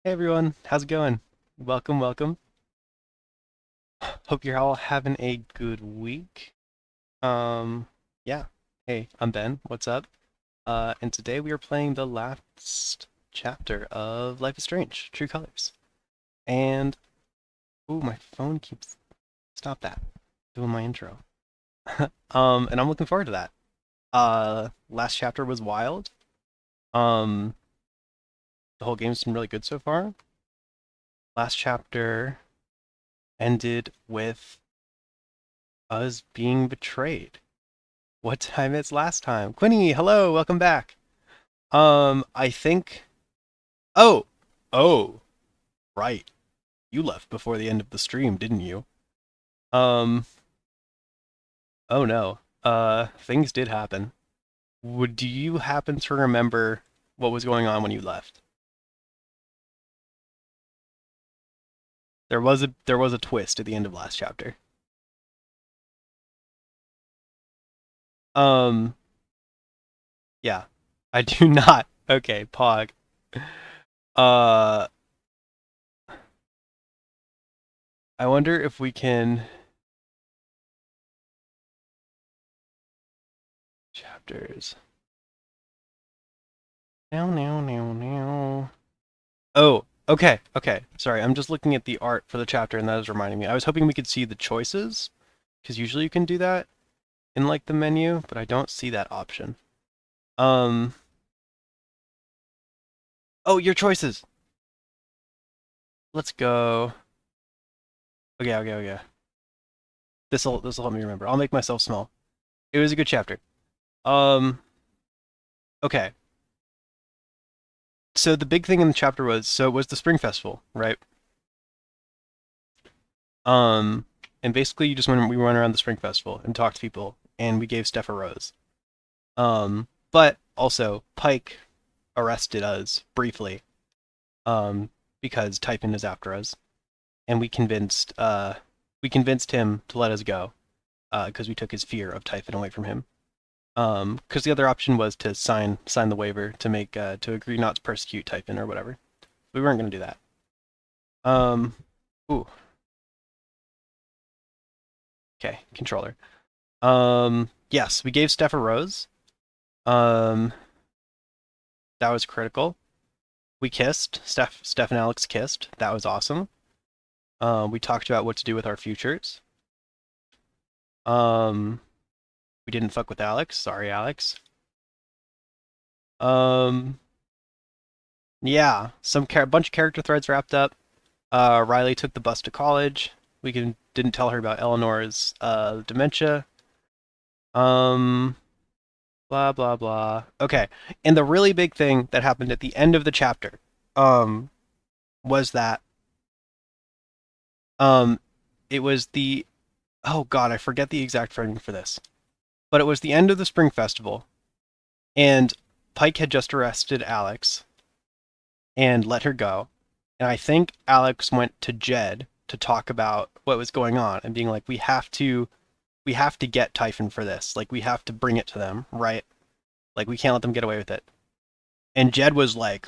Hey everyone, how's it going? Welcome, welcome. Hope you're all having a good week. Um, yeah. Hey, I'm Ben. What's up? And today we are playing the last chapter of Life is Strange: True Colors. And ooh, my phone keeps stop that doing my intro. And I'm looking forward to that. Last chapter was wild. Um, the whole game's been really good so far. Last chapter ended with us being betrayed. What time is last time? Quinny, hello, welcome back. I think. Oh, oh, right. You left before the end of the stream, didn't you? Um, oh no. Things did happen. Do you happen to remember what was going on when you left? There was a twist at the end of last chapter. Um, yeah. I do not. Okay, Pog. Uh, I wonder if we can chapters. Now, now, now, now. Oh, okay, okay. Sorry, I'm just looking at the art for the chapter, and that is reminding me. I was hoping we could see the choices, because usually you can do that in like the menu, but I don't see that option. Um. Oh, your choices. Let's go. Okay, okay, okay. This'll help me remember. I'll make myself small. It was a good chapter. Um. Okay. So the big thing in the chapter it was the Spring Festival, right? Um. And basically, we went around the Spring Festival and talked to people, and we gave Steph a rose. But also Pike arrested us briefly, um, because Typhon is after us, and we convinced him to let us go, because we took his fear of Typhon away from him. Because the other option was to sign the waiver to make to agree not to persecute Typhon or whatever. We weren't going to do that. Um, ooh, okay, controller. Yes, we gave Steph a rose. Um, that was critical. We kissed. Steph and Alex kissed. That was awesome. We talked about what to do with our futures. Um, we didn't fuck with Alex. Sorry, Alex. Um, yeah, bunch of character threads wrapped up. Riley took the bus to college. Didn't tell her about Eleanor's dementia. Um, blah blah blah. Okay, and the really big thing that happened at the end of the chapter, um, was that um, it was the oh god, I forget the exact framing for this, but it was the end of the spring festival, and Pike had just arrested Alex and let her go. And I think Alex went to Jed to talk about what was going on and being like, we have to get Typhon for this. Like we have to bring it to them, right? Like we can't let them get away with it. And Jed was like,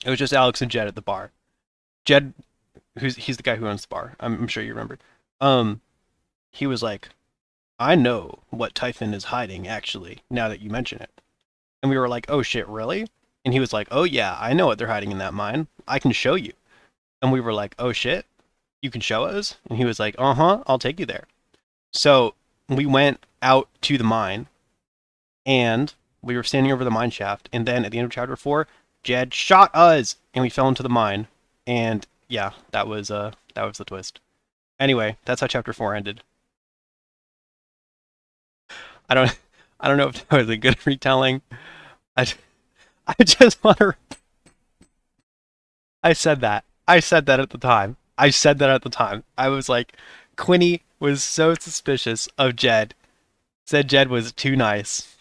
it was just Alex and Jed at the bar. Jed, he's the guy who owns the bar. I'm sure you remember. Um, he was like, I know what Typhon is hiding actually. Now that you mention it, and we were like, oh shit, really? And he was like, oh yeah, I know what they're hiding in that mine. I can show you. And we were like, oh shit, you can show us? And he was like, uh huh, I'll take you there. So we went out to the mine and we were standing over the mine shaft. And then at the end of chapter 4, Jed shot us and we fell into the mine. And yeah, that was the twist. Anyway, that's how chapter 4 ended. I don't I don't know if that was a good retelling. I, I just want to I said that. I said that at the time. I said that at the time. I was like, Quinny was so suspicious of Jed. Said Jed was too nice.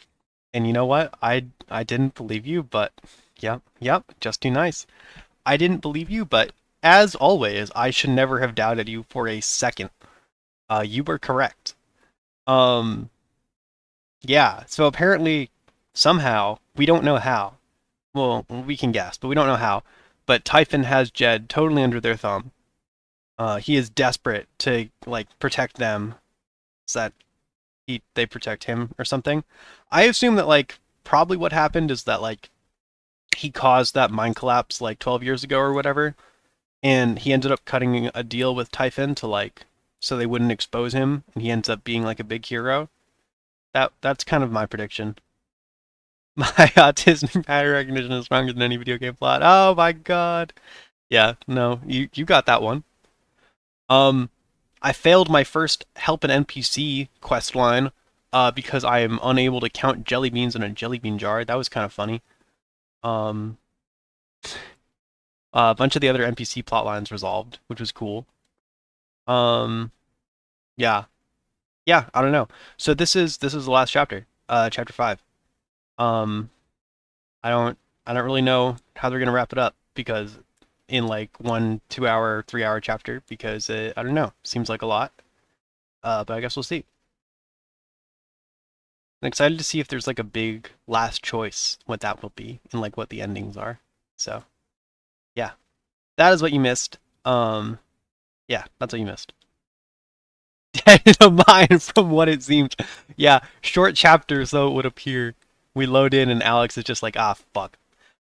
And you know what? I didn't believe you, but yep, just too nice. I didn't believe you, but as always, I should never have doubted you for a second. You were correct. Um, yeah. So apparently, somehow, we don't know how. Well, we can guess, but we don't know how. but Typhon has Jed totally under their thumb. He is desperate to like protect them, so that they protect him or something. I assume that like probably what happened is that like he caused that mine collapse like 12 years ago or whatever, and he ended up cutting a deal with Typhon to like so they wouldn't expose him, and he ends up being like a big hero. That's kind of my prediction. My autism pattern recognition is stronger than any video game plot. Oh my god. Yeah, no, you got that one. Um, I failed my first help an NPC quest line because I am unable to count jelly beans in a jelly bean jar. That was kind of funny. Um, a bunch of the other NPC plot lines resolved, which was cool. Um, yeah, yeah. I don't know. So this is the last chapter, chapter 5. Um, I don't really know how they're gonna wrap it up because in like 1 2 hour 3 hour chapter because I don't know, seems like a lot. But I guess we'll see. I'm excited to see if there's like a big last choice, what that will be, and like what the endings are. So yeah, that is what you missed. Yeah, that's what you missed. Dead in a mine from what it seems. Yeah, short chapter, so it would appear. We load in and Alex is just like, ah, fuck.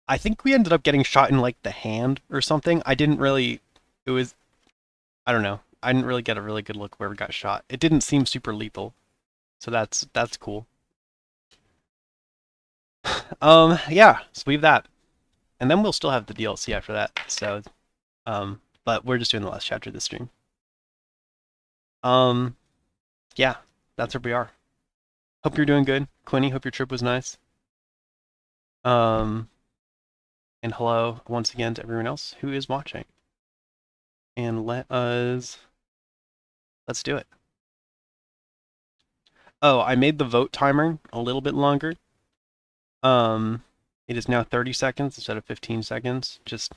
I think we ended up getting shot in like the hand or something. I didn't really. It was. I don't know. I didn't really get a really good look where we got shot. It didn't seem super lethal, so that's cool. Yeah, so leave that, and then we'll still have the DLC after that. So, but we're just doing the last chapter of this stream. Um, yeah, that's where we are. Hope you're doing good, Quinny. Hope your trip was nice. Um, and hello once again to everyone else who is watching. And let's do it. Oh, I made the vote timer a little bit longer. Um, it is now 30 seconds instead of 15 seconds. Just,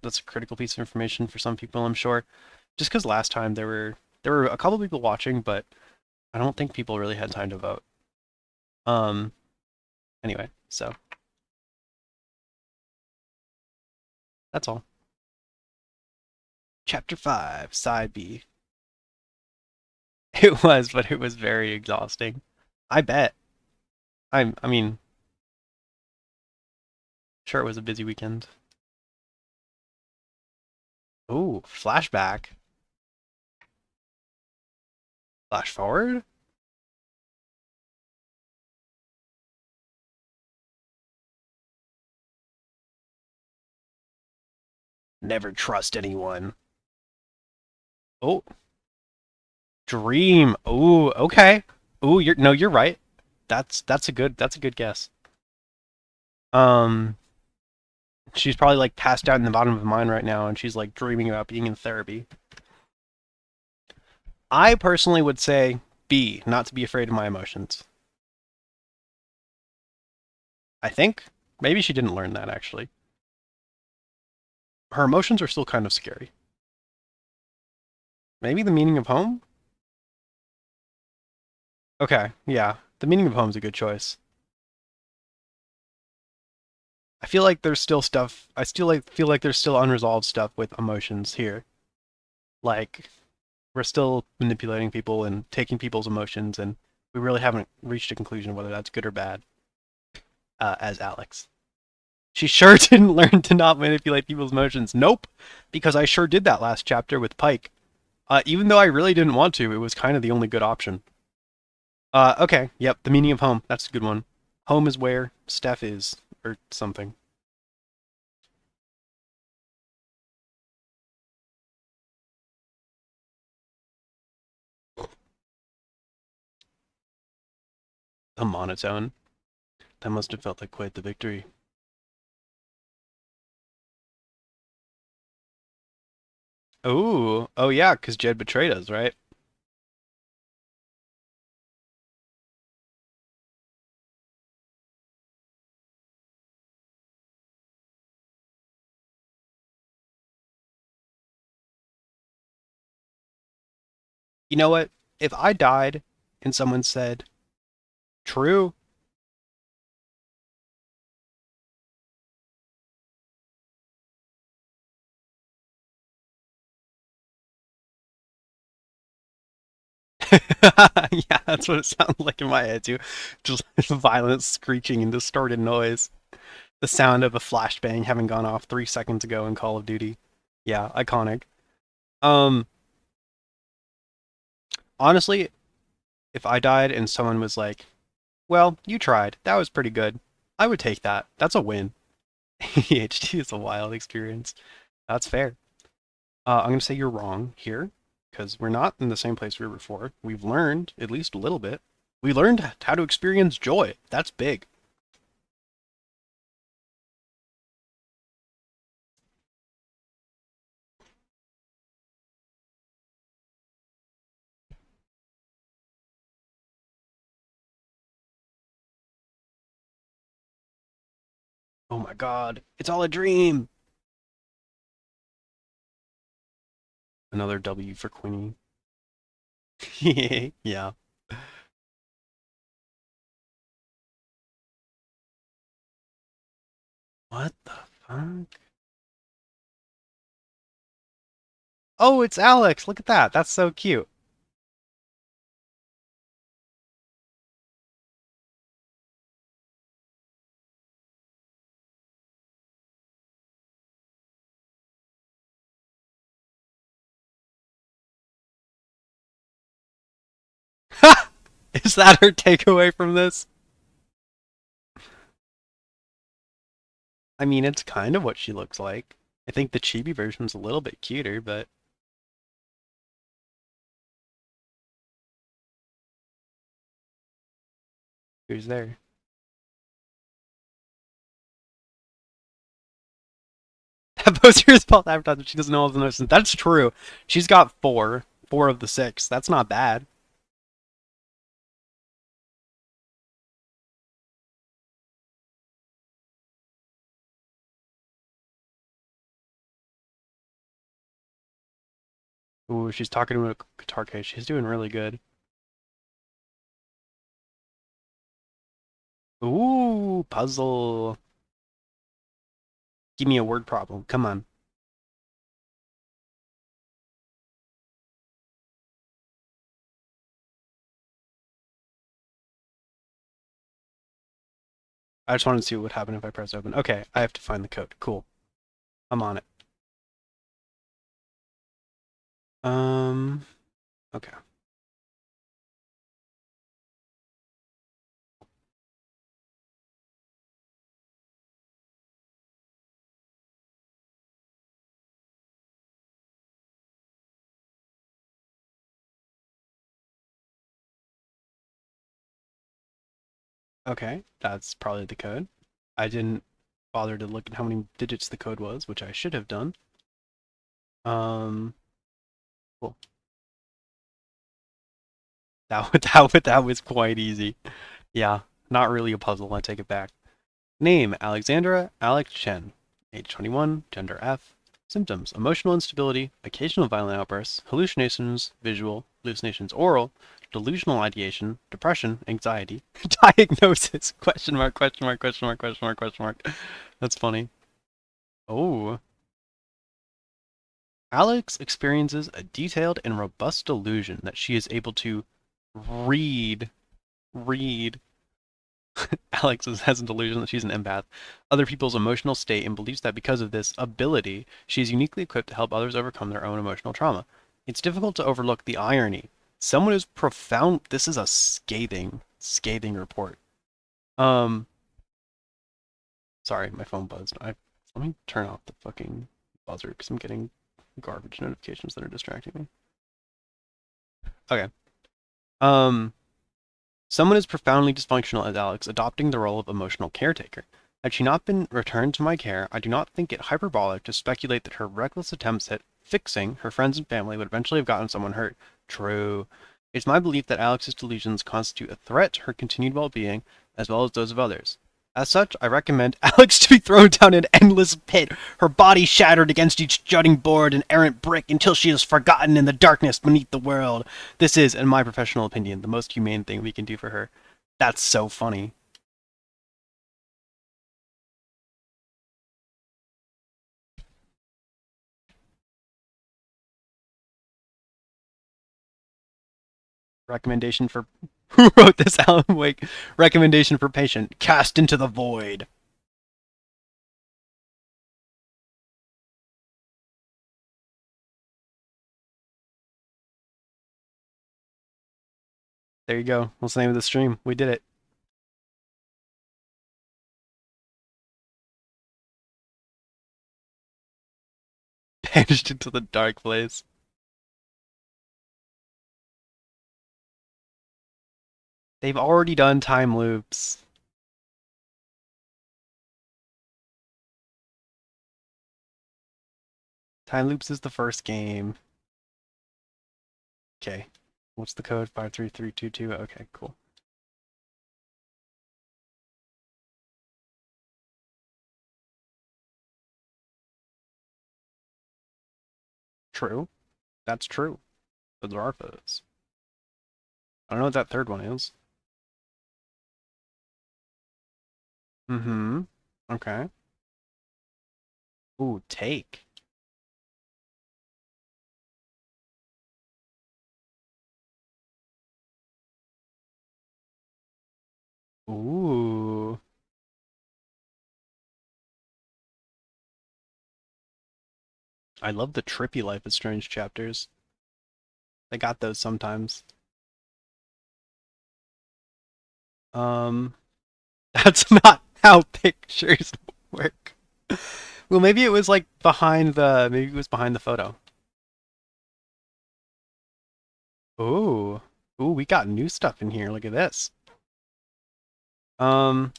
that's a critical piece of information for some people, I'm sure. Just because last time there were a couple people watching, but I don't think people really had time to vote. Um, anyway, so that's all. Chapter 5, Side B. It was, but it was very exhausting. I bet. I mean, sure it was a busy weekend. Ooh, flashback. Flash forward? Never trust anyone. Oh, dream. Ooh, okay. Ooh, you're right. That's a good guess. Um, she's probably like passed out in the bottom of the mine right now, and she's like dreaming about being in therapy. I personally would say B, not to be afraid of my emotions. I think maybe she didn't learn that actually. Her emotions are still kind of scary. Maybe the meaning of home? Okay, yeah. The meaning of home is a good choice. I feel like there's still stuff. I still like feel like there's still unresolved stuff with emotions here. Like we're still manipulating people and taking people's emotions, and we really haven't reached a conclusion of whether that's good or bad. As Alex, she sure didn't learn to not manipulate people's emotions. Nope, because I sure did that last chapter with Pike. Even though I really didn't want to, it was kind of the only good option. Okay, yep, the meaning of home. That's a good one. Home is where Steph is, or something. A monotone. That must have felt like quite the victory. Oh yeah, because Jed betrayed us, right? You know what? If I died and someone said, true, Yeah, that's what it sounds like in my head too. Just violent screeching and distorted noise. The sound of a flashbang having gone off 3 seconds ago in Call of Duty. Yeah, iconic. Um, Honestly, if I died and someone was like, "Well, you tried. That was pretty good," I would take that. That's a win. EHT is a wild experience. That's fair. I'm gonna say you're wrong here because we're not in the same place we were before. We've learned at least a little bit. We learned how to experience joy. That's big. Oh my god, it's all a dream. Another W for Queenie. Yeah. What the fuck? Oh, it's Alex. Look at that. That's so cute. Is that her takeaway from this? I mean, it's kind of what she looks like. I think the chibi version's a little bit cuter, but who's there? That poster is false advertising. She doesn't know all the notes. That's true. She's got four of the six. That's not bad. Ooh, she's talking to a guitar case. She's doing really good. Ooh, puzzle. Give me a word problem. Come on. I just wanted to see what would happen if I press open. Okay, I have to find the code. Cool. I'm on it. Um, okay. Okay, that's probably the code. I didn't bother to look at how many digits the code was, which I should have done. Um, cool. That was quite easy. Yeah, not really a puzzle. I take it back. Name: Alexandra Alex Chen. Age 21. Gender F. Symptoms: emotional instability, occasional violent outbursts, hallucinations oral, delusional ideation, depression, anxiety. Diagnosis? Question mark, question mark, question mark, question mark, question mark. That's funny. Oh. Alex experiences a detailed and robust delusion that she is able to read. Read. Alex has a delusion that she's an empath, other people's emotional state, and believes that because of this ability, she is uniquely equipped to help others overcome their own emotional trauma. It's difficult to overlook the irony. Someone who's profound. This is a scathing, scathing report. Um, Sorry, my phone buzzed. Let me turn off the fucking buzzer because I'm getting garbage notifications that are distracting me. Okay. Um, Someone as profoundly dysfunctional as Alex adopting the role of emotional caretaker. Had she not been returned to my care, I do not think it hyperbolic to speculate that her reckless attempts at fixing her friends and family would eventually have gotten someone hurt. True. It's my belief that Alex's delusions constitute a threat to her continued well being, as well as those of others. As such, I recommend Alex to be thrown down an endless pit, her body shattered against each jutting board and errant brick until she is forgotten in the darkness beneath the world. This is, in my professional opinion, the most humane thing we can do for her. That's so funny. Recommendation for who wrote this, Alan Wake? Recommendation for patient: cast into the void. There you go. What's the name of the stream? We did it. Banished into the dark place. They've already done time loops. Time loops is the first game. Okay. What's the code? 53322. Okay, cool. True. That's true. The Zarfas. I don't know what that third one is. Mm-hmm. Okay. Ooh, take. Ooh. I love the trippy Life is Strange chapters. They got those sometimes. Um, that's not how pictures work. Well, maybe it was like maybe it was behind the photo. Ooh. Ooh, we got new stuff in here. Look at this. Um,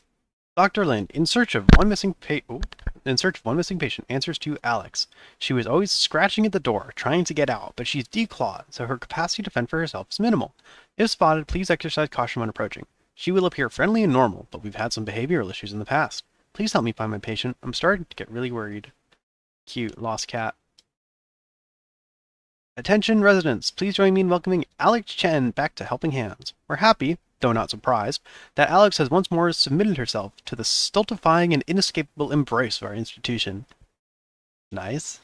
Dr. Lin, in search of one missing patient, answers to Alex. She was always scratching at the door, trying to get out, but she's declawed, so her capacity to fend for herself is minimal. If spotted, please exercise caution when approaching. She will appear friendly and normal, but we've had some behavioral issues in the past. Please help me find my patient. I'm starting to get really worried. Cute, lost cat. Attention residents, please join me in welcoming Alex Chen back to Helping Hands. We're happy, though not surprised, that Alex has once more submitted herself to the stultifying and inescapable embrace of our institution. Nice.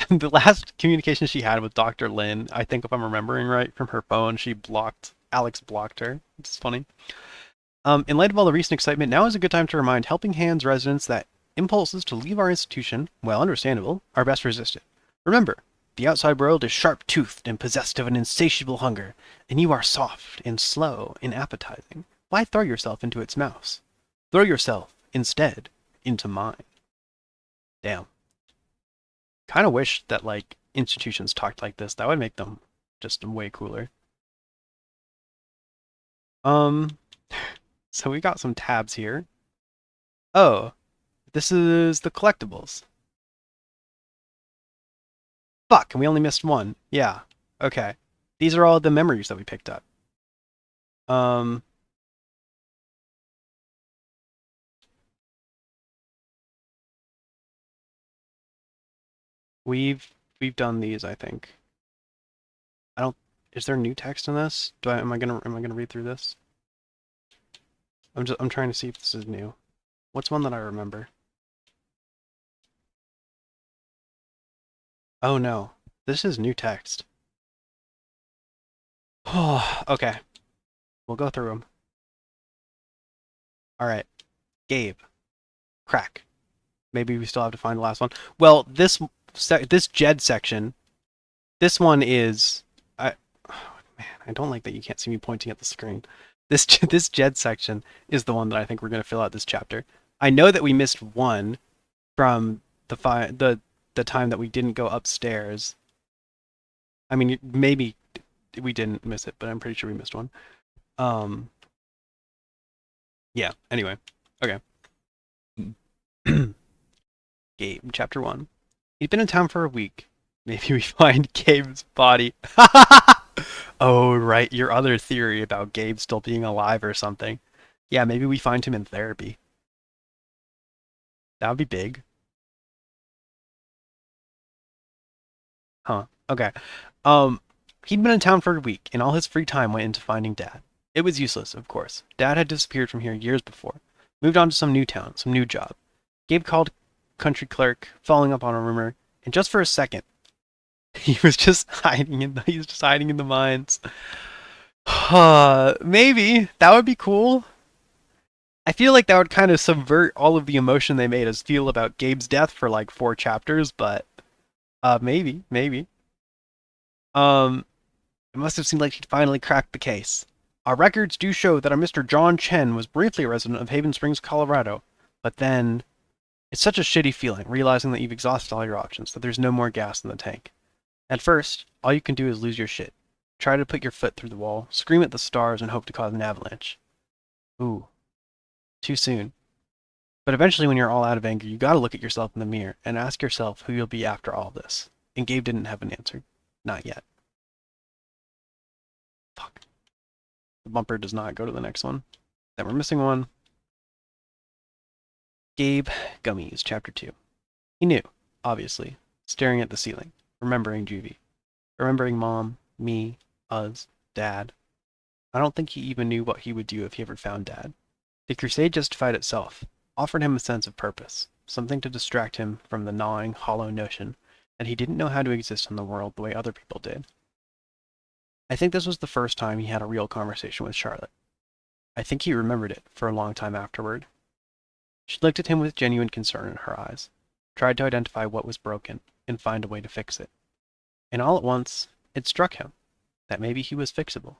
The last communication she had with Dr. Lin, I think if I'm remembering right, from her phone, Alex blocked her. It's funny. In light of all the recent excitement, now is a good time to remind Helping Hands residents that impulses to leave our institution, while understandable, are best resisted. Remember, the outside world is sharp-toothed and possessed of an insatiable hunger, and you are soft and slow and appetizing. Why throw yourself into its mouth? Throw yourself, instead, into mine. Damn. Kind of wish that, like, institutions talked like this. That would make them just way cooler. So we got some tabs here. Oh, this is the collectibles. Fuck, and we only missed one. Yeah. Okay. These are all the memories that we picked up. Um, we've done these, I think. I don't. Is there new text in this? Am I gonna read through this? I'm trying to see if this is new. What's one that I remember? Oh no, this is new text. Oh, okay. We'll go through them. All right, Gabe, crack. Maybe we still have to find the last one. Well, this Jed section, this one is oh, man, I don't like that you can't see me pointing at the screen. This Jed section is the one that I think we're gonna fill out this chapter. I know that we missed one from the time that we didn't go upstairs. I mean, maybe we didn't miss it, but I'm pretty sure we missed one. Yeah. Anyway, okay. Gabe, chapter 1. He'd been in town for a week. Maybe we find Gabe's body. Oh, right, your other theory about Gabe still being alive or something. Yeah, maybe we find him in therapy. That would be big. Huh. Okay. Um, he'd been in town for a week, and all his free time went into finding Dad. It was useless, of course. Dad had disappeared from here years before. Moved on to some new town, some new job. Gabe called country clerk, following up on a rumor, and just for a second, he was just hiding in the mines. Maybe. That would be cool. I feel like that would kind of subvert all of the emotion they made us feel about Gabe's death for like 4 chapters, but maybe. Um, it must have seemed like he'd finally cracked the case. Our records do show that a Mr. John Chen was briefly a resident of Haven Springs, Colorado, but then it's such a shitty feeling realizing that you've exhausted all your options, that there's no more gas in the tank. At first, all you can do is lose your shit. Try to put your foot through the wall, scream at the stars, and hope to cause an avalanche. Ooh, too soon. But eventually, when you're all out of anger, you gotta look at yourself in the mirror and ask yourself who you'll be after all this. And Gabe didn't have an answer. Not yet. Fuck. The bumper does not go to the next one. Then we're missing one. Gabe Gummies, Chapter 2. He knew, obviously, staring at the ceiling, remembering Juvie, remembering Mom, me, us, Dad. I don't think he even knew what he would do if he ever found Dad. The crusade justified itself, offered him a sense of purpose, something to distract him from the gnawing, hollow notion that he didn't know how to exist in the world the way other people did. I think this was the first time he had a real conversation with Charlotte. I think he remembered it for a long time afterward. She looked at him with genuine concern in her eyes, tried to identify what was broken, and find a way to fix it. And all at once, it struck him that maybe he was fixable.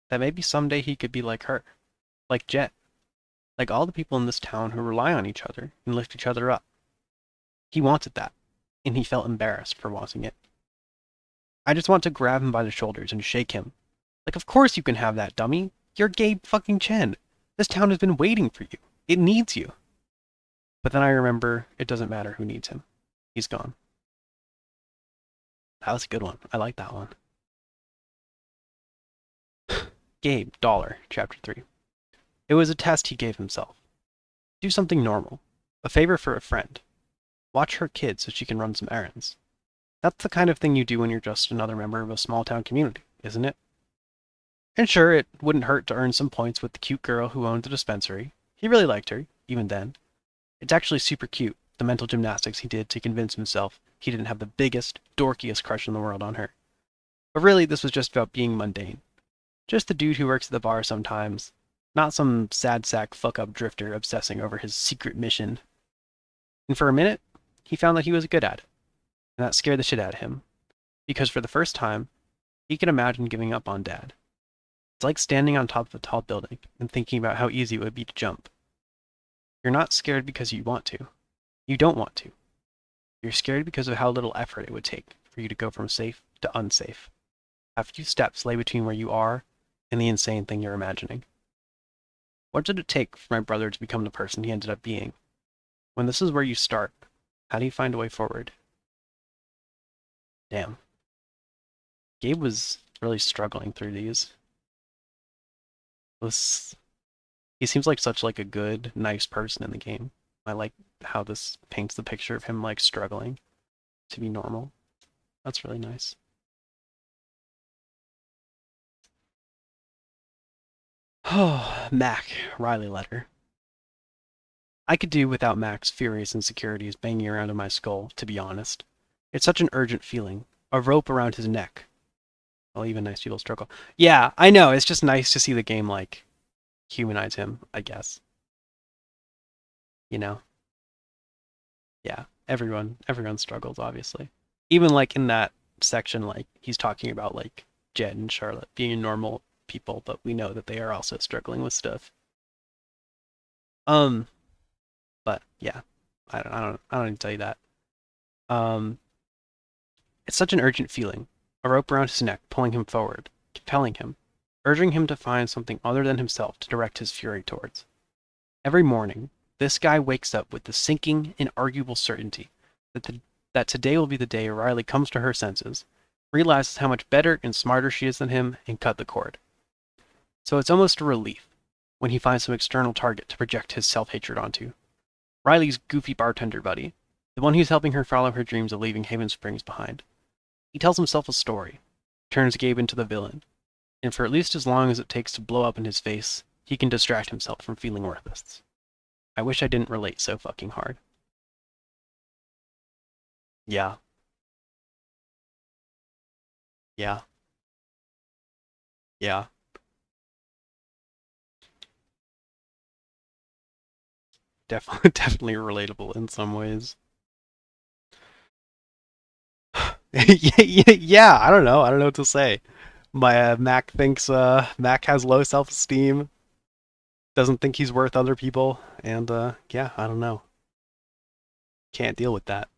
That maybe someday he could be like her, like Jet, like all the people in this town who rely on each other and lift each other up. He wanted that, and he felt embarrassed for wanting it. I just want to grab him by the shoulders and shake him. Like, of course you can have that, dummy. You're Gabe fucking Chen. This town has been waiting for you. It needs you. But then I remember it doesn't matter who needs him. He's gone. That was a good one. I like that one. Gabe, Dollar, Chapter 3. It was a test he gave himself. Do something normal. A favor for a friend. Watch her kid so she can run some errands. That's the kind of thing you do when you're just another member of a small town community, isn't it? And sure, it wouldn't hurt to earn some points with the cute girl who owned the dispensary. He really liked her, even then. It's actually super cute, the mental gymnastics he did to convince himself he didn't have the biggest, dorkiest crush in the world on her. But really, this was just about being mundane. Just the dude who works at the bar sometimes, not some sad sack fuck up drifter obsessing over his secret mission. And for a minute, he found that he was good at it, and that scared the shit out of him. Because for the first time, he could imagine giving up on Dad. It's like standing on top of a tall building and thinking about how easy it would be to jump. You're not scared because you want to. You don't want to. You're scared because of how little effort it would take for you to go from safe to unsafe. How few steps lay between where you are and the insane thing you're imagining. What did it take for my brother to become the person he ended up being? When this is where you start, how do you find a way forward? Damn. Gabe was really struggling through these. This He seems like such like a good, nice person in the game. I like how this paints the picture of him like struggling to be normal. That's really nice. Oh, Mac, Riley letter. I could do without Mac's furious insecurities banging around in my skull, to be honest. It's such an urgent feeling. A rope around his neck. Well, even nice people struggle. Yeah, I know. It's just nice to see the game, like, humanize him, I guess. You know? Yeah, everyone struggles, obviously. Even, like, in that section, like, he's talking about, like, Jed and Charlotte being normal people, but we know that they are also struggling with stuff. Um, but yeah, I don't need to tell you that. Um, it's such an urgent feeling. A rope around his neck, pulling him forward, compelling him, urging him to find something other than himself to direct his fury towards. Every morning, this guy wakes up with the sinking, inarguable certainty that today will be the day Riley comes to her senses, realizes how much better and smarter she is than him, and cut the cord. So it's almost a relief when he finds some external target to project his self-hatred onto. Riley's goofy bartender buddy, the one who's helping her follow her dreams of leaving Haven Springs behind. He tells himself a story, turns Gabe into the villain, and for at least as long as it takes to blow up in his face, he can distract himself from feeling worthless. I wish I didn't relate so fucking hard. Yeah, yeah, yeah. Definitely, definitely relatable in some ways. Yeah, I don't know. I don't know what to say. My Mac thinks Mac has low self-esteem, doesn't think he's worth other people, and yeah, I don't know. Can't deal with that.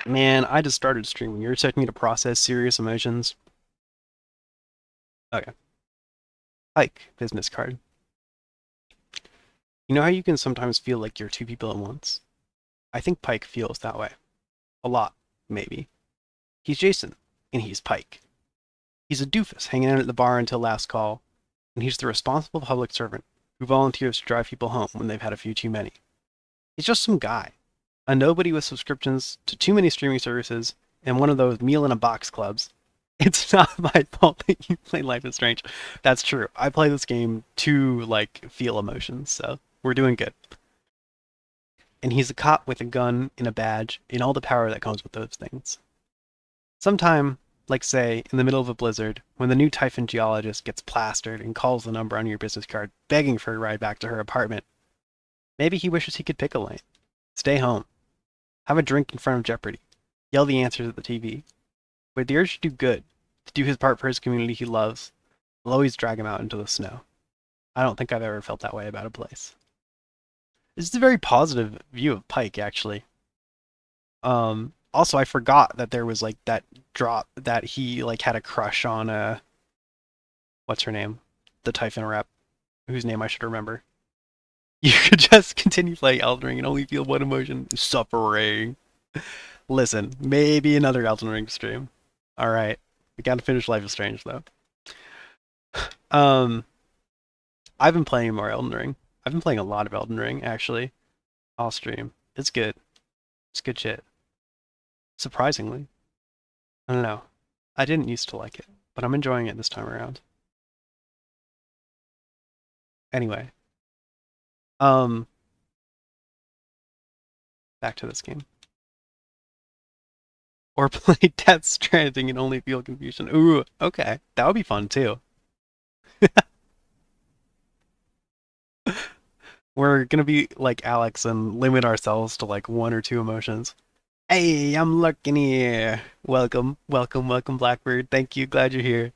Man, I just started streaming. You're expecting me to process serious emotions? Okay. Pike, business card. You know how you can sometimes feel like you're two people at once? I think Pike feels that way. A lot, maybe. He's Jason, and he's Pike. He's a doofus hanging out at the bar until last call, and he's the responsible public servant who volunteers to drive people home when they've had a few too many. He's just some guy, a nobody with subscriptions to too many streaming services and one of those meal in a box clubs. It's not my fault that you play Life is Strange. That's true. I play this game to like feel emotions, so we're doing good. And he's a cop with a gun and a badge and all the power that comes with those things. Sometime, like say, in the middle of a blizzard, when the new Typhon geologist gets plastered and calls the number on your business card begging for a ride back to her apartment, maybe he wishes he could pick a lane. Stay home. Have a drink in front of Jeopardy. Yell the answers at the TV. But the urge to do good, to do his part for his community he loves, will always drag him out into the snow. I don't think I've ever felt that way about a place. This is a very positive view of Pike, actually. Also, I forgot that there was like that drop that he like had a crush on what's her name, the Typhon rep, whose name I should remember. You could just continue playing Elden Ring and only feel one emotion: suffering. Listen, maybe another Elden Ring stream. All right, we gotta finish Life is Strange though. Um, I've been playing more Elden Ring. I've been playing a lot of Elden Ring actually. I'll stream. It's good. It's good shit. Surprisingly, I don't know. I didn't used to like it, but I'm enjoying it this time around. Anyway, um, back to this game. Or play Death Stranding and only feel confusion. Ooh, okay. That would be fun too. We're gonna be like Alex and limit ourselves to like one or two emotions. Hey, I'm looking here. Welcome, welcome, welcome, Blackbird. Thank you. Glad you're here.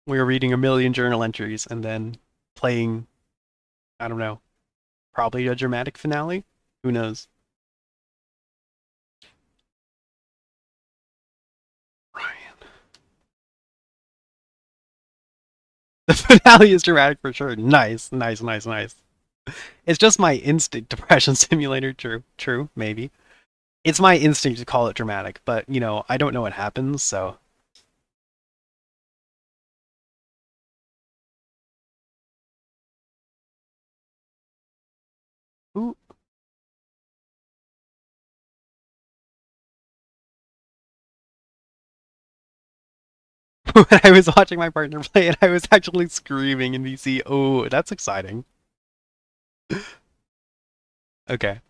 We were reading a million journal entries and then playing, I don't know, probably a dramatic finale? Who knows? Ryan. The finale is dramatic for sure. Nice, nice, nice, nice. It's just my instinct, Depression Simulator. True, true, maybe. It's my instinct to call it dramatic, but, you know, I don't know what happens, so. Ooh. When I was watching my partner play it, I was actually screaming in VC. Oh, that's exciting. Okay,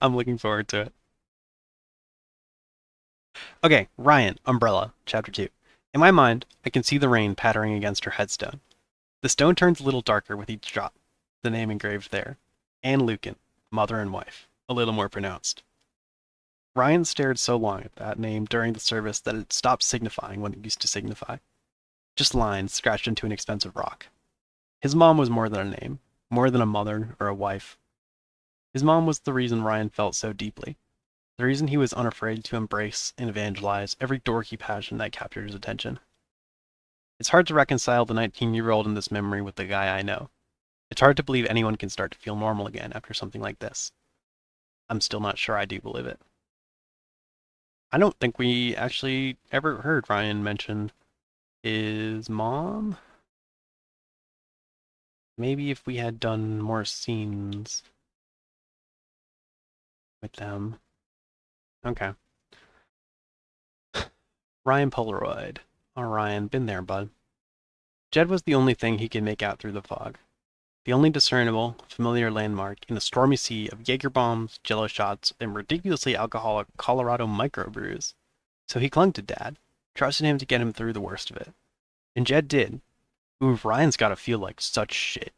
I'm looking forward to it. Okay, Ryan, Umbrella, Chapter 2. In my mind, I can see the rain pattering against her headstone. The stone turns a little darker with each drop, the name engraved there. Anne Lucan, mother and wife, a little more pronounced. Ryan stared so long at that name during the service that it stopped signifying what it used to signify. Just lines scratched into an expensive rock. His mom was more than a name, more than a mother or a wife. His mom was the reason Ryan felt so deeply, the reason he was unafraid to embrace and evangelize every dorky passion that captured his attention. It's hard to reconcile the 19-year-old in this memory with the guy I know. It's hard to believe anyone can start to feel normal again after something like this. I'm still not sure I do believe it. I don't think we actually ever heard Ryan mention his mom. Maybe if we had done more scenes with them. Okay. Ryan Polaroid. Oh, Ryan, been there, bud. Jed was the only thing he could make out through the fog. The only discernible, familiar landmark in a stormy sea of Jaeger bombs, jello shots, and ridiculously alcoholic Colorado microbrews. So he clung to Dad, trusted him to get him through the worst of it. And Jed did. Ooh, Ryan's gotta feel like such shit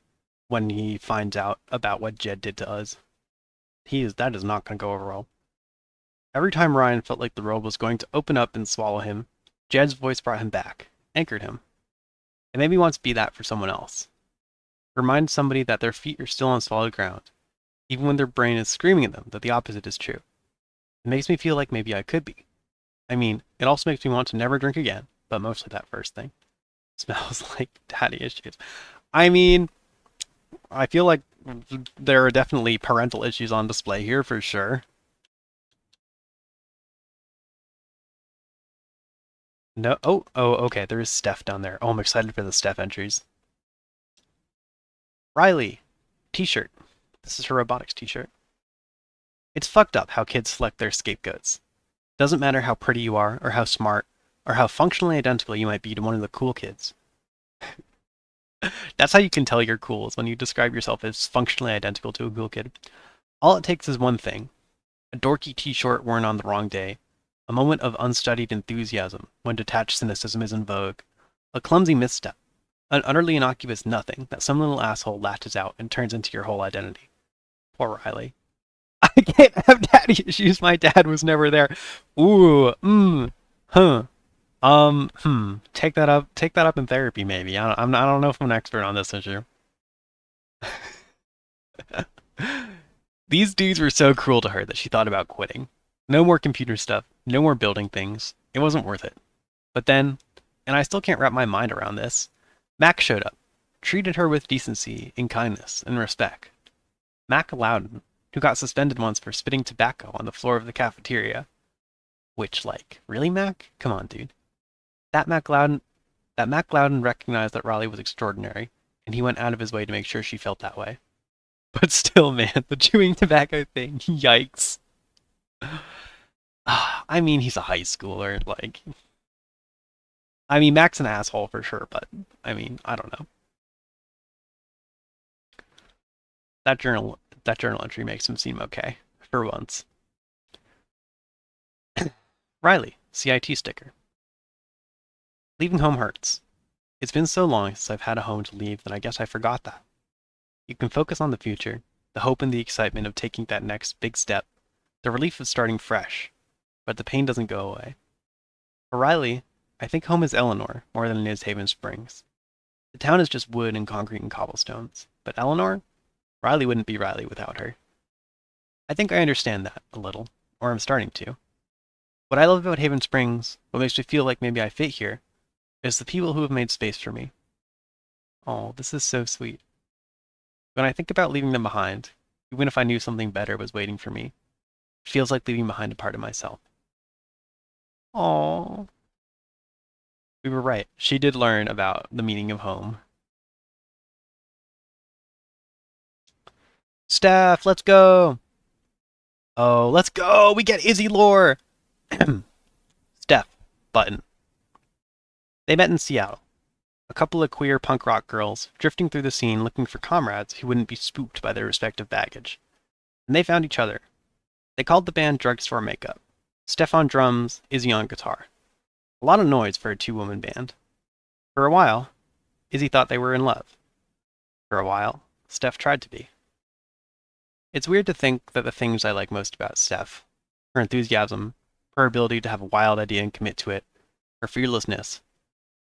when he finds out about what Jed did to us. That is not gonna go over well. Every time Ryan felt like the world was going to open up and swallow him, Jed's voice brought him back, anchored him. It made me want to be that for someone else. Remind somebody that their feet are still on solid ground, even when their brain is screaming at them that the opposite is true. It makes me feel like maybe I could be. I mean, it also makes me want to never drink again, but mostly that first thing. Smells like daddy issues. I mean, I feel like there are definitely parental issues on display here for sure. No, okay, there is Steph down there. Oh, I'm excited for the Steph entries. Riley, t-shirt. This is her robotics t-shirt. It's fucked up how kids select their scapegoats. Doesn't matter how pretty you are, or how smart, or how functionally identical you might be to one of the cool kids. That's how you can tell you're cool, is when you describe yourself as functionally identical to a cool kid. All it takes is one thing. A dorky t-shirt worn on the wrong day. A moment of unstudied enthusiasm when detached cynicism is in vogue. A clumsy misstep. An utterly innocuous nothing that some little asshole latches out and turns into your whole identity. Poor Riley. I can't have daddy issues. My dad was never there. Ooh, huh. Take that up. Take that up in therapy, maybe. I don't know if I'm an expert on this issue. These dudes were so cruel to her that she thought about quitting. No more computer stuff. No more building things. It wasn't worth it. But then, and I still can't wrap my mind around this, Mac showed up, treated her with decency and kindness and respect. Mac Loudon, who got suspended once for spitting tobacco on the floor of the cafeteria. Which, like, really, Mac? Come on, dude. That Mac Loudon, that Mac Loudon recognized that Riley was extraordinary, and he went out of his way to make sure she felt that way. But still, man, the chewing tobacco thing, yikes. I mean, he's a high schooler, like. I mean, Mac's an asshole for sure, but I mean, I don't know. That journal entry makes him seem okay for once. Riley, CIT sticker. Leaving home hurts. It's been so long since I've had a home to leave that I guess I forgot that. You can focus on the future, the hope and the excitement of taking that next big step, the relief of starting fresh, but the pain doesn't go away. For Riley, I think home is Eleanor more than it is Haven Springs. The town is just wood and concrete and cobblestones, but Eleanor? Riley wouldn't be Riley without her. I think I understand that a little, or I'm starting to. What I love about Haven Springs, what makes me feel like maybe I fit here, is the people who have made space for me. Oh, this is so sweet. When I think about leaving them behind, even if I knew something better was waiting for me, it feels like leaving behind a part of myself. Oh, we were right. She did learn about the meaning of home. Steph, let's go! Oh, let's go! We get Izzy lore! Steph, button. They met in Seattle. A couple of queer punk rock girls drifting through the scene looking for comrades who wouldn't be spooked by their respective baggage. And they found each other. They called the band Drugstore Makeup. Steph on drums, Izzy on guitar. A lot of noise for a two-woman band. For a while, Izzy thought they were in love. For a while, Steph tried to be. It's weird to think that the things I like most about Steph, her enthusiasm, her ability to have a wild idea and commit to it, her fearlessness,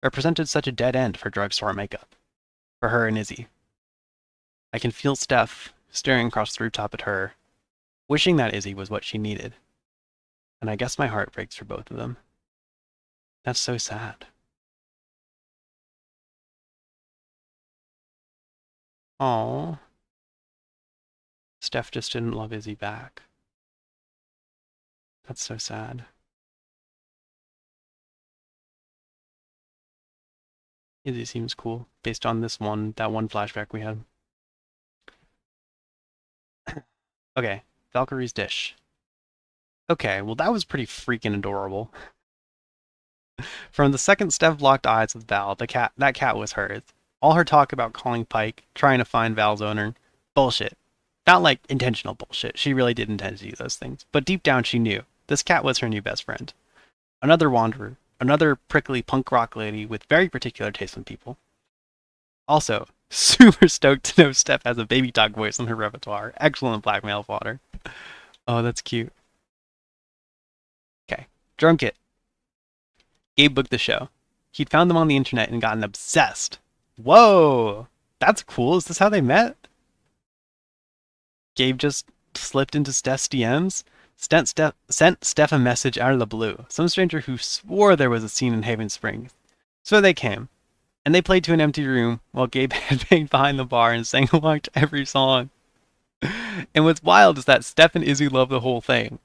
represented such a dead end for Drugstore Makeup. For her and Izzy. I can feel Steph staring across the rooftop at her, wishing that Izzy was what she needed. And I guess my heart breaks for both of them. That's so sad. Aww. Steph just didn't love Izzy back. That's so sad. Izzy seems cool, based on that one flashback we had. Okay, Valkyrie's dish. Okay, well that was pretty freaking adorable. From the second Steph locked eyes with Val, that cat was hers. All her talk about calling Pike, trying to find Val's owner, bullshit. Not like intentional bullshit. She really did intend to do those things. But deep down she knew. This cat was her new best friend. Another wanderer, another prickly punk rock lady with very particular taste in people. Also, super stoked to know Steph has a baby dog voice in her repertoire. Excellent blackmail fodder. Oh, that's cute. Okay, Drum Kit. Gabe booked the show. He'd found them on the internet and gotten obsessed. Whoa! That's cool. Is this how they met? Gabe just slipped into Steph's DMs? Sent Steph a message out of the blue. Some stranger who swore there was a scene in Haven Springs. So they came. And they played to an empty room while Gabe headbanged behind the bar and sang along to every song. And what's wild is that Steph and Izzy loved the whole thing.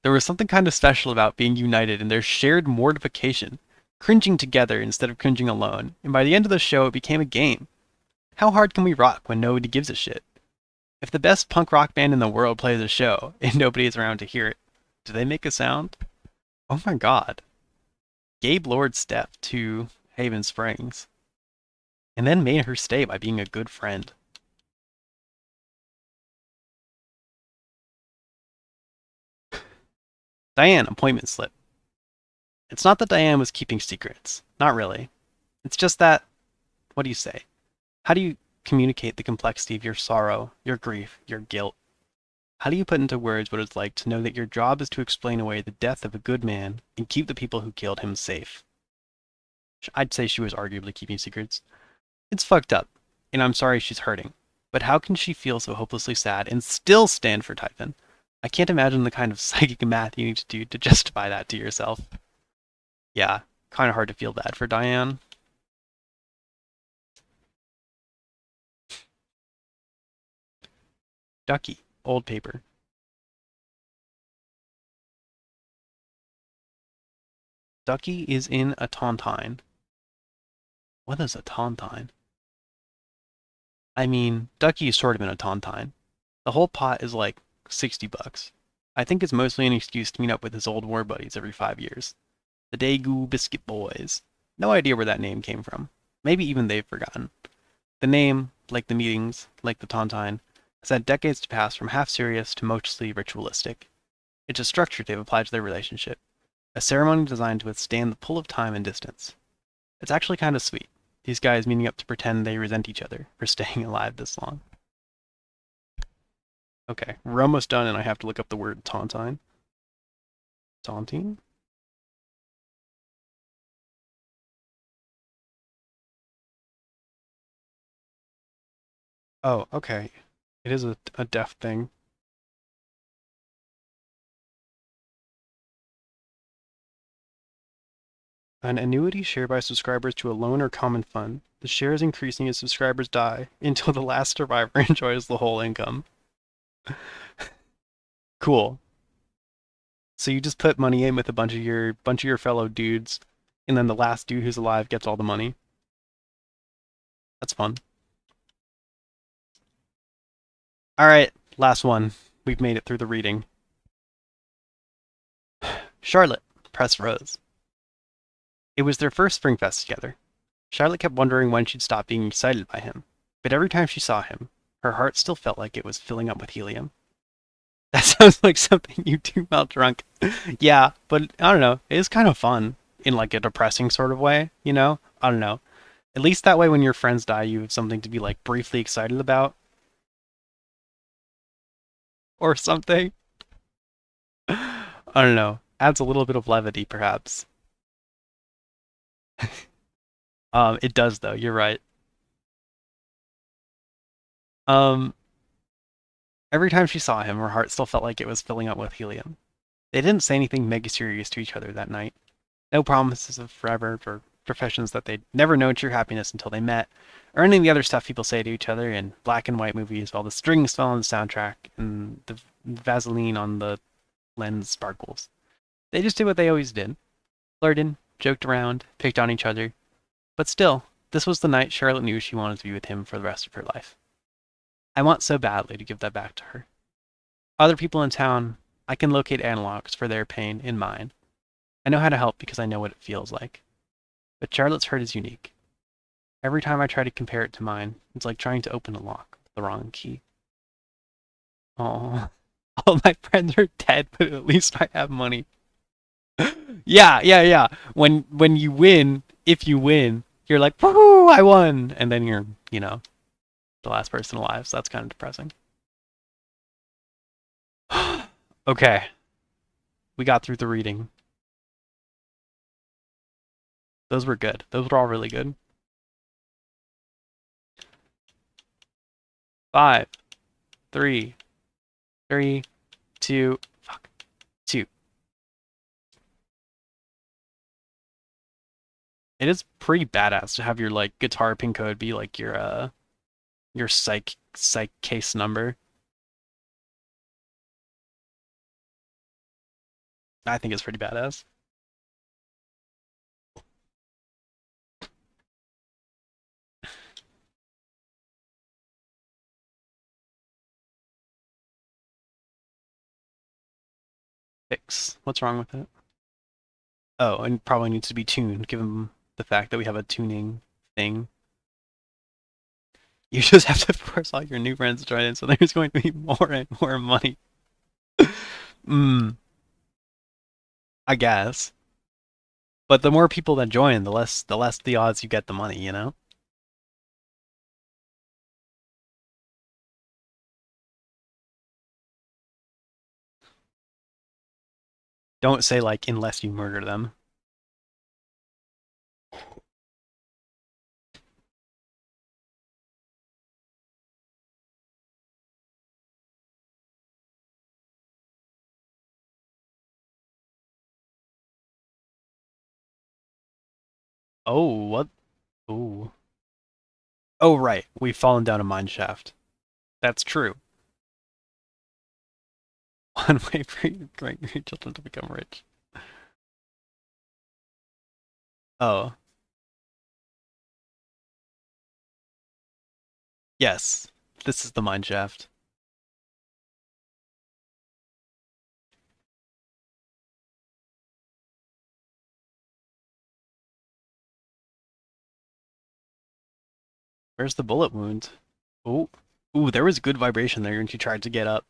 There was something kind of special about being united in their shared mortification, cringing together instead of cringing alone, and by the end of the show it became a game. How hard can we rock when nobody gives a shit? If the best punk rock band in the world plays a show and nobody is around to hear it, do they make a sound? Oh my god. Gabe lured Steph to Haven Springs, and then made her stay by being a good friend. Diane, appointment slip. It's not that Diane was keeping secrets. Not really. It's just that, what do you say? How do you communicate the complexity of your sorrow, your grief, your guilt? How do you put into words what it's like to know that your job is to explain away the death of a good man and keep the people who killed him safe? I'd say she was arguably keeping secrets. It's fucked up, and I'm sorry she's hurting. But how can she feel so hopelessly sad and still stand for Typhon? I can't imagine the kind of psychic math you need to do to justify that to yourself. Yeah, kind of hard to feel bad for Diane. Ducky, old paper. Ducky is in a tontine. What is a tontine? I mean, Ducky is sort of in a tontine. The whole pot is like $60. I think it's mostly an excuse to meet up with his old war buddies every 5 years. The Daegu Biscuit Boys. No idea where that name came from. Maybe even they've forgotten. The name, like the meetings, like the tontine, has had decades to pass from half serious to mostly ritualistic. It's a structure they've applied to their relationship. A ceremony designed to withstand the pull of time and distance. It's actually kind of sweet. These guys meeting up to pretend they resent each other for staying alive this long. Okay, we're almost done and I have to look up the word tontine. Taunting? Oh, okay. It is a deaf thing. An annuity shared by subscribers to a loan or common fund. The share is increasing as subscribers die until the last survivor enjoys the whole income. Cool. So you just put money in with a bunch of your fellow dudes, and then the last dude who's alive gets all the money. That's fun. All right, last one. We've made it through the reading. Charlotte, Press Rose. It was their first Springfest together. Charlotte kept wondering when she'd stop being excited by him, but every time she saw him, her heart still felt like it was filling up with helium. That sounds like something you do while drunk. Yeah, but I don't know. It is kind of fun in like a depressing sort of way, you know? I don't know. At least that way when your friends die, you have something to be like briefly excited about or something. I don't know. Adds a little bit of levity perhaps. It does though. You're right. Um, every time she saw him, her heart still felt like it was filling up with helium. They didn't say anything mega serious to each other that night. No promises of forever or professions that they'd never know true happiness until they met, or any of the other stuff people say to each other in black and white movies while the strings fell on the soundtrack and the Vaseline on the lens sparkles. They just did what they always did. Flirted, joked around, picked on each other. But still, this was the night Charlotte knew she wanted to be with him for the rest of her life. I want so badly to give that back to her. Other people in town, I can locate analogs for their pain in mine. I know how to help because I know what it feels like. But Charlotte's hurt is unique. Every time I try to compare it to mine, it's like trying to open a lock with the wrong key. Oh, all my friends are dead, but at least I have money. Yeah. When you win, if you win, you're like, woohoo, I won, and then you're, the last person alive. So that's kind of depressing. Okay, we got through the reading. Those were good. Those were all really good. 5, 3, 3, 2, fuck, 2. It is pretty badass to have your like guitar pin code be like your psych case number. I think it's pretty badass. Fix. What's wrong with it? Oh, and probably needs to be tuned, given the fact that we have a tuning thing. You just have to force all your new friends to join in, so there's going to be more and more money. I guess. But the more people that join, the less the odds you get the money, you know? Don't say like unless you murder them. Oh, what? Oh. Oh, right. We've fallen down a mine shaft. That's true. One way for your grandchildren to become rich. Oh, yes. This is the mine shaft. Where's the bullet wound? Oh, ooh, there was good vibration there when she tried to get up.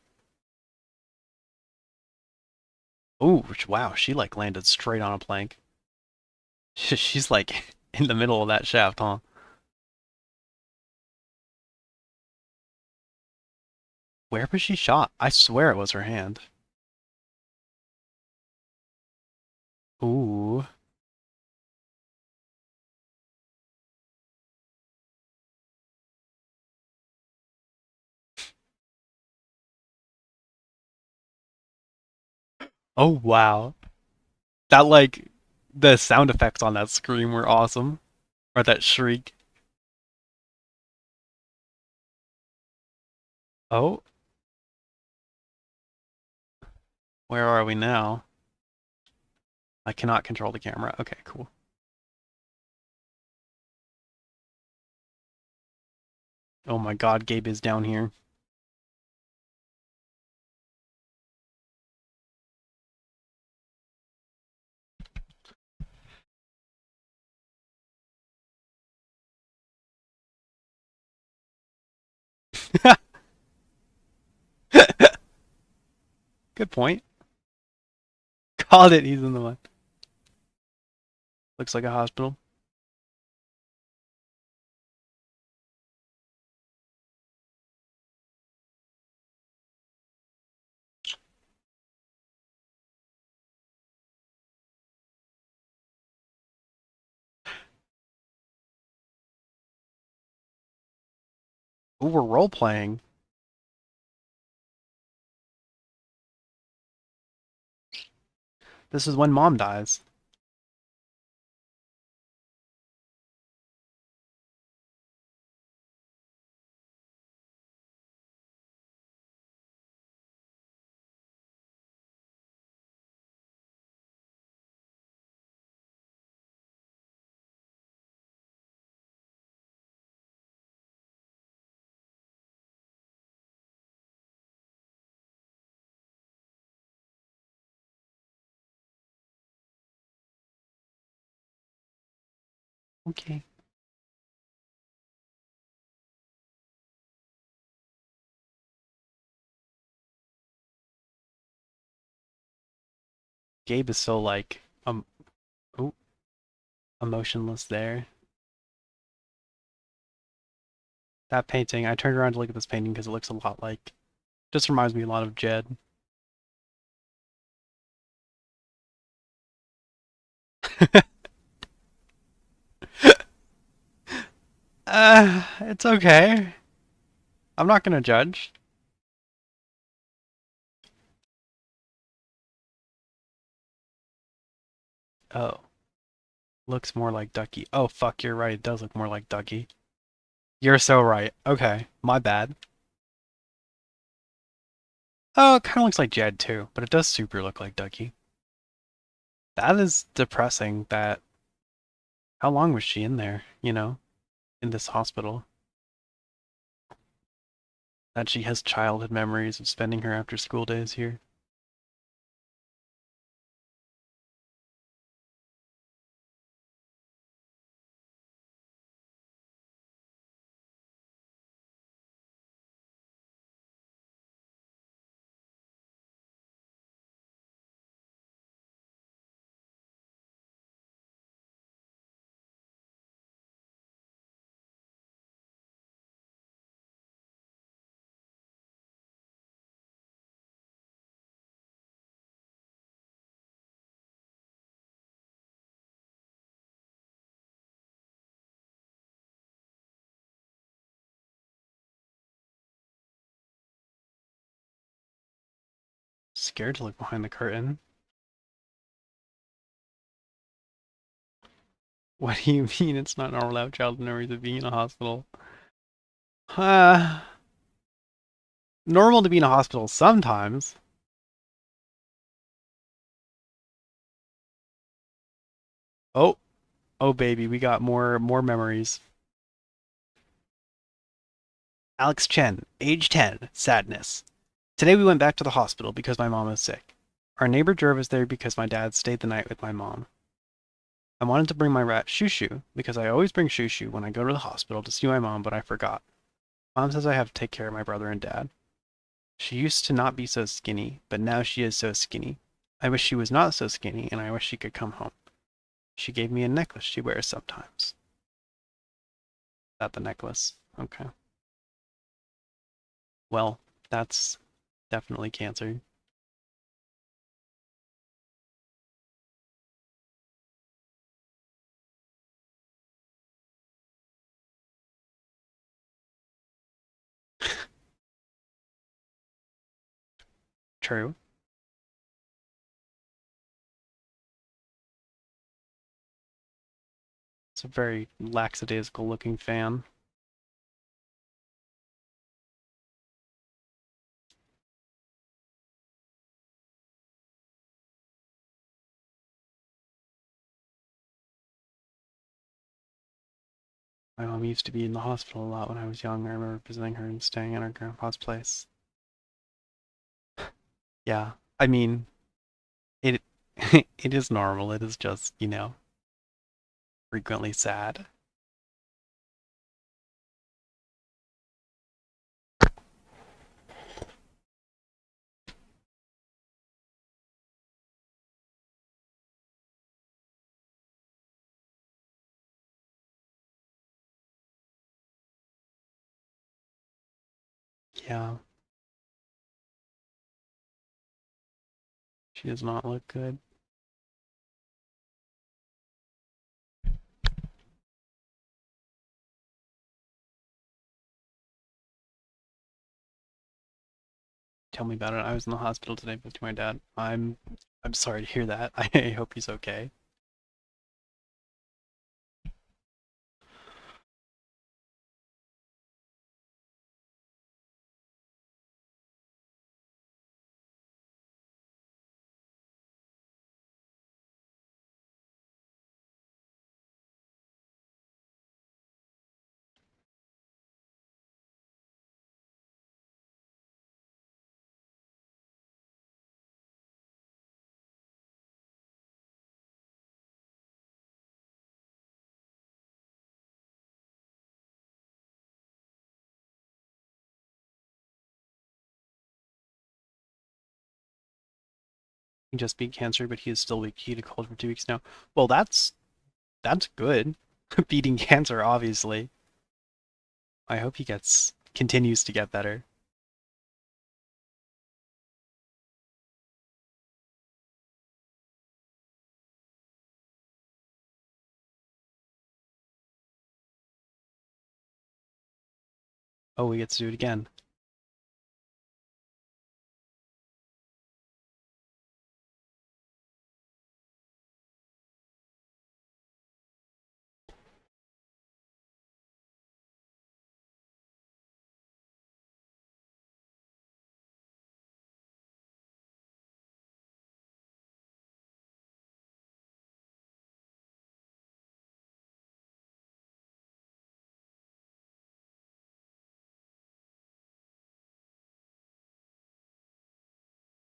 Oh, wow, she like landed straight on a plank. She's like in the middle of that shaft, huh? Where was she shot? I swear it was her hand. Ooh. Oh, wow. That like the sound effects on that scream were awesome. Or that shriek. Oh, where are we now? I cannot control the camera. Okay, cool. Oh my god, Gabe is down here. Good point. Called it, he's in the one. Looks like a hospital. Ooh, we're role playing. This is when mom dies. Okay. Gabe is so like oh, emotionless there. That painting, I turned around to look at this painting because it looks a lot like, just reminds me a lot of Jed. It's okay. I'm not gonna judge. Oh, looks more like Ducky. Oh, fuck, you're right. It does look more like Ducky. You're so right. Okay, my bad. Oh, it kind of looks like Jed too, but it does super look like Ducky. That is depressing that how long was she in there, in this hospital? That she has childhood memories of spending her after school days here. Scared to look behind the curtain. What do you mean it's not normal to have childhood memories of being in a hospital? Uh, Normal to be in a hospital sometimes. Oh, oh baby, we got more memories. Alex Chen, age 10, sadness. Today we went back to the hospital because my mom is sick. Our neighbor drove us there because my dad stayed the night with my mom. I wanted to bring my rat Shushu because I always bring Shushu when I go to the hospital to see my mom, but I forgot. Mom says I have to take care of my brother and dad. She used to not be so skinny, but now she is so skinny. I wish she was not so skinny, and I wish she could come home. She gave me a necklace she wears sometimes. Is that the necklace? Okay. Well, that's definitely cancer. True. It's a very lackadaisical looking fan. My mom used to be in the hospital a lot when I was young. I remember visiting her and staying at her grandpa's place. Yeah, I mean, it it is normal. It is just, frequently sad. Yeah, she does not look good. Tell me about it. I was in the hospital today with my dad. I'm sorry to hear that. I hope he's okay. He just beat cancer, but he is still weak. He had a cold for 2 weeks now. Well, that's good. Beating cancer, obviously. I hope he continues to get better. Oh, we get to do it again.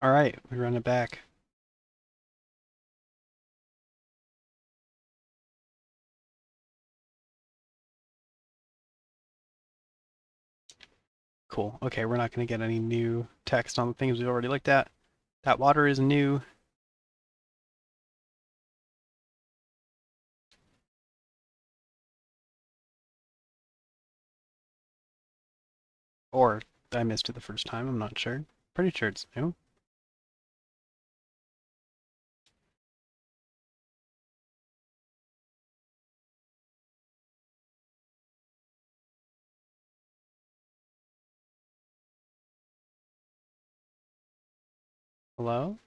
All right, we run it back. Cool. Okay, we're not going to get any new text on the things we've already looked at. That water is new. Or I missed it the first time, I'm not sure. Pretty sure it's new. Hello?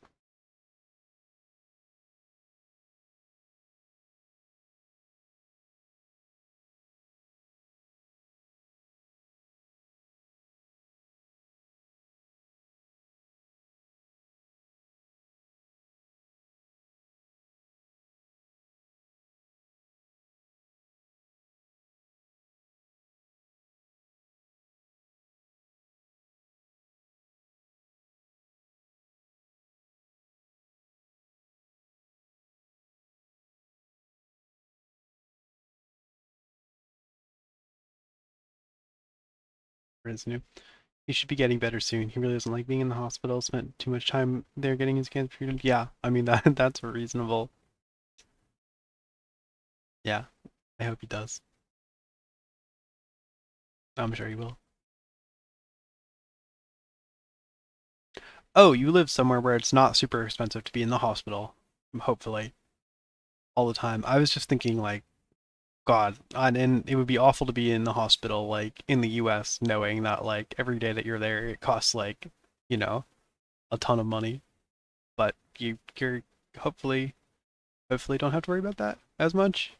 It is new. He should be getting better soon. He really doesn't like being in the hospital. Spent too much time there getting his cancer treated. Yeah, I mean that's reasonable. Yeah, I hope he does. I'm sure he will. Oh, you live somewhere where it's not super expensive to be in the hospital, hopefully, all the time. I was just thinking like, God, and it would be awful to be in the hospital like in the US knowing that like every day that you're there it costs like, you know, a ton of money. But you're hopefully don't have to worry about that as much.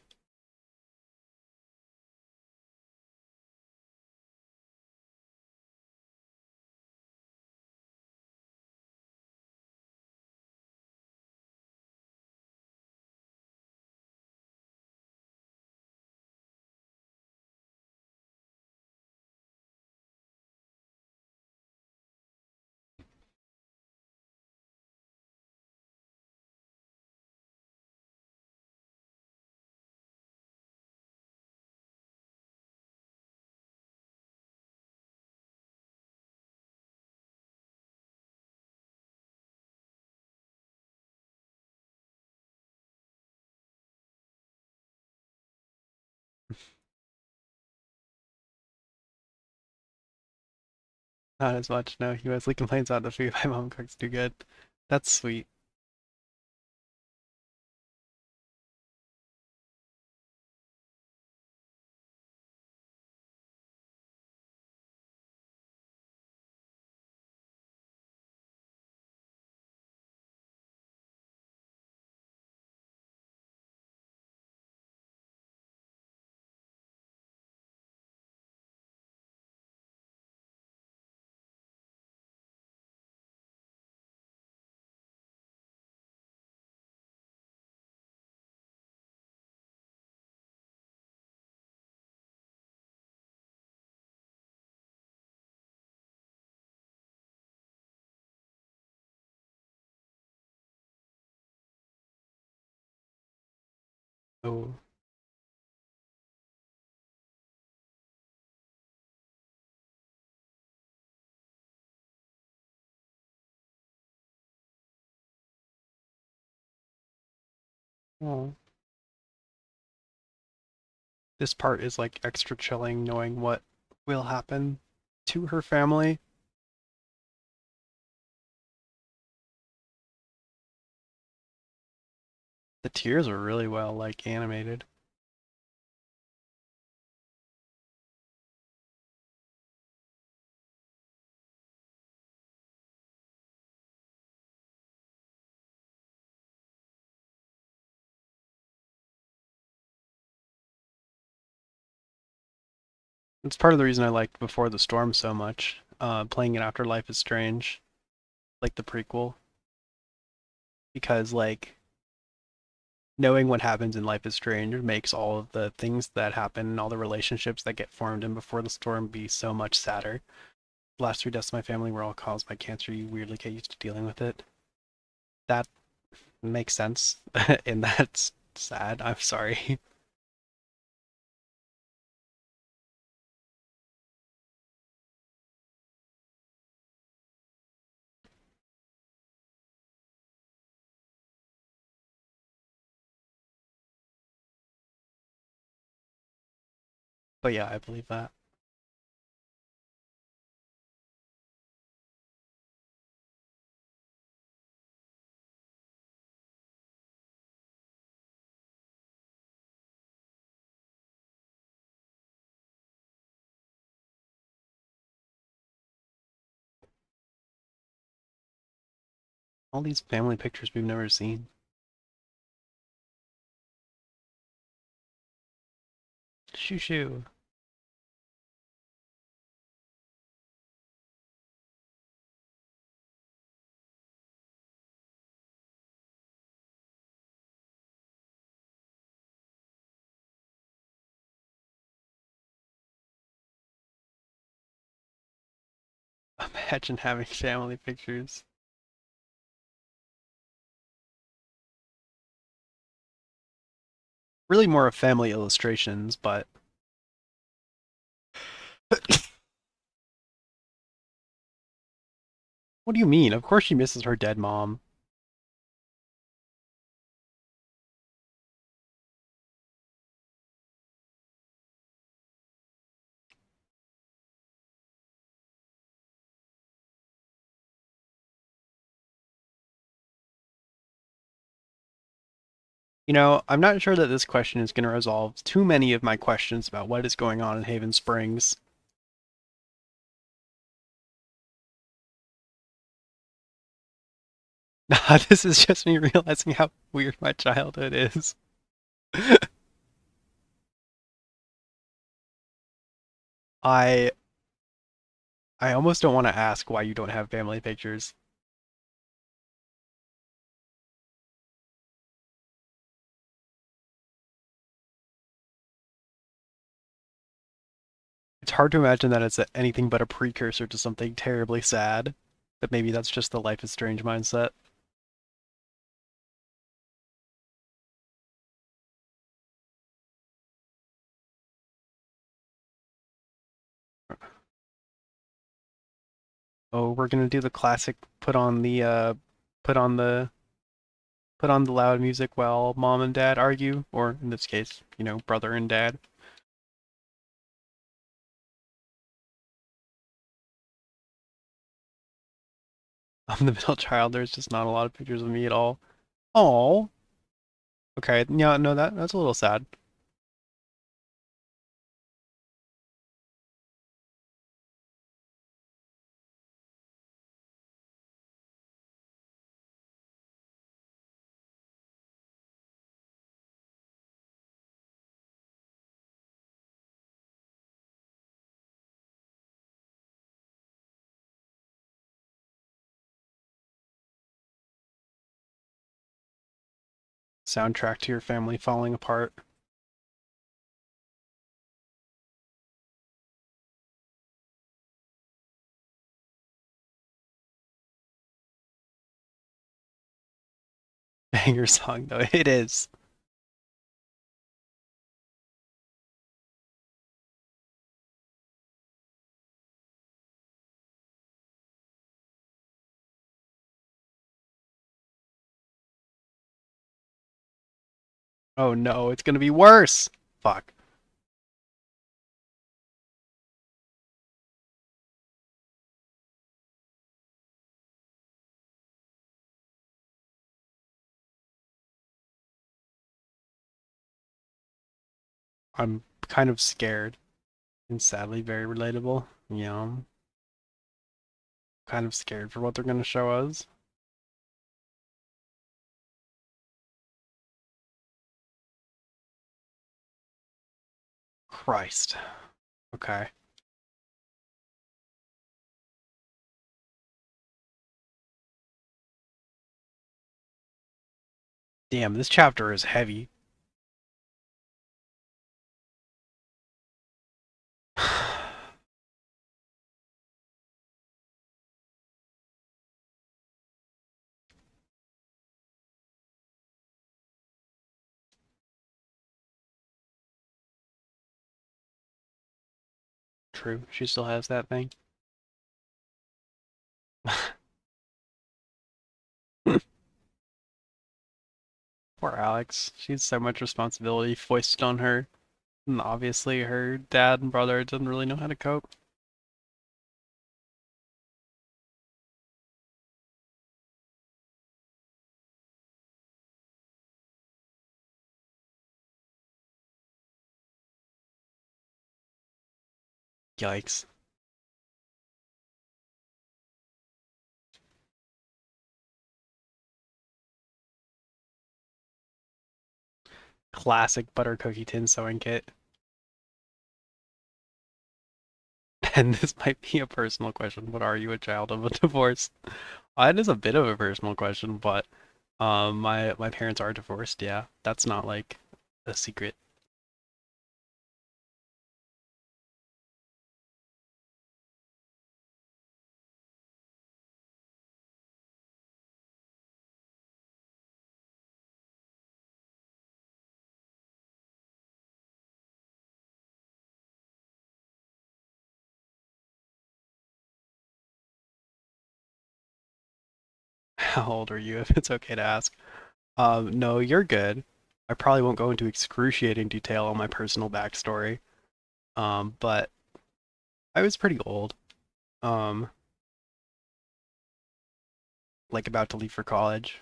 Not as much. No, he mostly complains about the food my mom cooks too good. That's sweet. Oh, Oh. This part is like extra chilling knowing what will happen to her family. The tears are really well like animated. It's part of the reason I liked Before the Storm so much. Playing it after Life is Strange, like the prequel, because like knowing what happens in Life is Strange makes all of the things that happen and all the relationships that get formed in Before the Storm be so much sadder. The last three deaths of my family were all caused by cancer. You weirdly get used to dealing with it. That makes sense, and that's sad. I'm sorry. But yeah, I believe that. All these family pictures we've never seen. Shoo shoo. Imagine having family pictures. Really more of family illustrations, but what do you mean? Of course she misses her dead mom. You know, I'm not sure that this question is going to resolve too many of my questions about what is going on in Haven Springs. This is just me realizing how weird my childhood is. I I almost don't want to ask why you don't have family pictures. It's hard to imagine that it's anything but a precursor to something terribly sad. But maybe that's just the Life is Strange mindset. Oh, we're gonna do the classic put on the put on the loud music while mom and dad argue, or in this case, you know, brother and dad. I'm the middle child. There's just not a lot of pictures of me at all. Oh, okay. Yeah, no, that's a little sad. Soundtrack to your family falling apart. Banger song though. It is. Oh no, it's gonna be worse. Fuck. I'm kind of scared and sadly very relatable. Yeah, I'm kind of scared for what they're gonna show us. Christ. Okay. Damn, this chapter is heavy. True, she still has that thing. Poor Alex. She's so much responsibility foisted on her. And obviously her dad and brother doesn't really know how to cope. Yikes. Classic butter cookie tin sewing kit. And this might be a personal question, but are you a child of a divorce? It is a bit of a personal question, but my parents are divorced, yeah. That's not like a secret. How old are you, if it's okay to ask? No, you're good. I probably won't go into excruciating detail on my personal backstory. But I was pretty old. Um, like about to leave for college.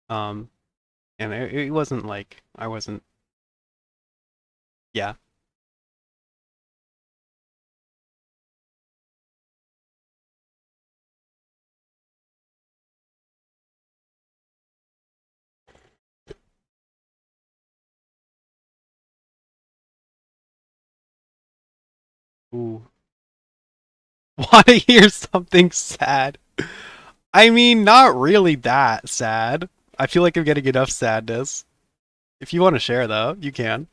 Um, and it wasn't like I wasn't. Yeah. Ooh. Want to hear something sad? I mean, not really that sad. I feel like I'm getting enough sadness. If you want to share, though, you can.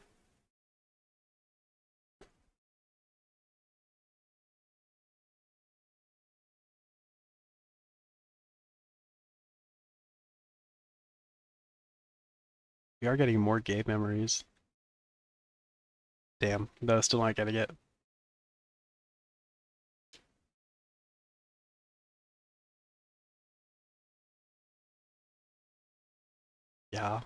We are getting more gay memories. Damn, no, still not getting it. Yeah.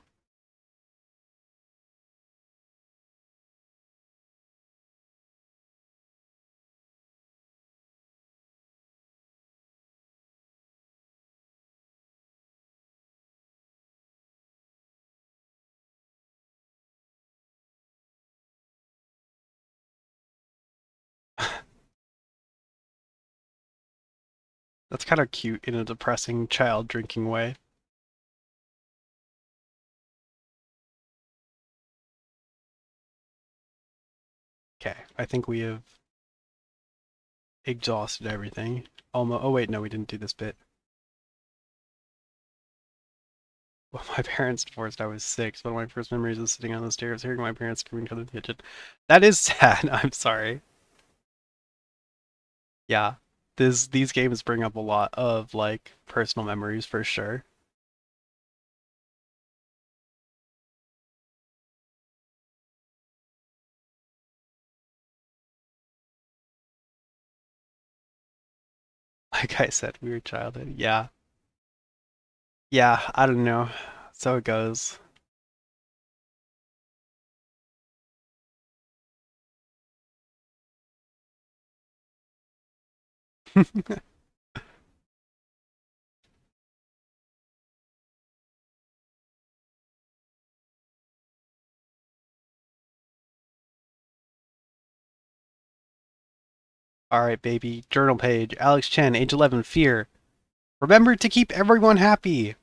That's kind of cute in a depressing child drinking way. Okay, I think we have exhausted everything. Almost. Oh wait, no, we didn't do this bit. When my parents divorced, I was 6. One of my first memories is sitting on the stairs, hearing my parents screaming to the kitchen. That is sad. I'm sorry. Yeah, these games bring up a lot of like personal memories for sure. Like I said, weird childhood. Yeah, yeah. I don't know. So it goes. All right, baby. Journal page. Alex Chen, age 11, fear. Remember to keep everyone happy.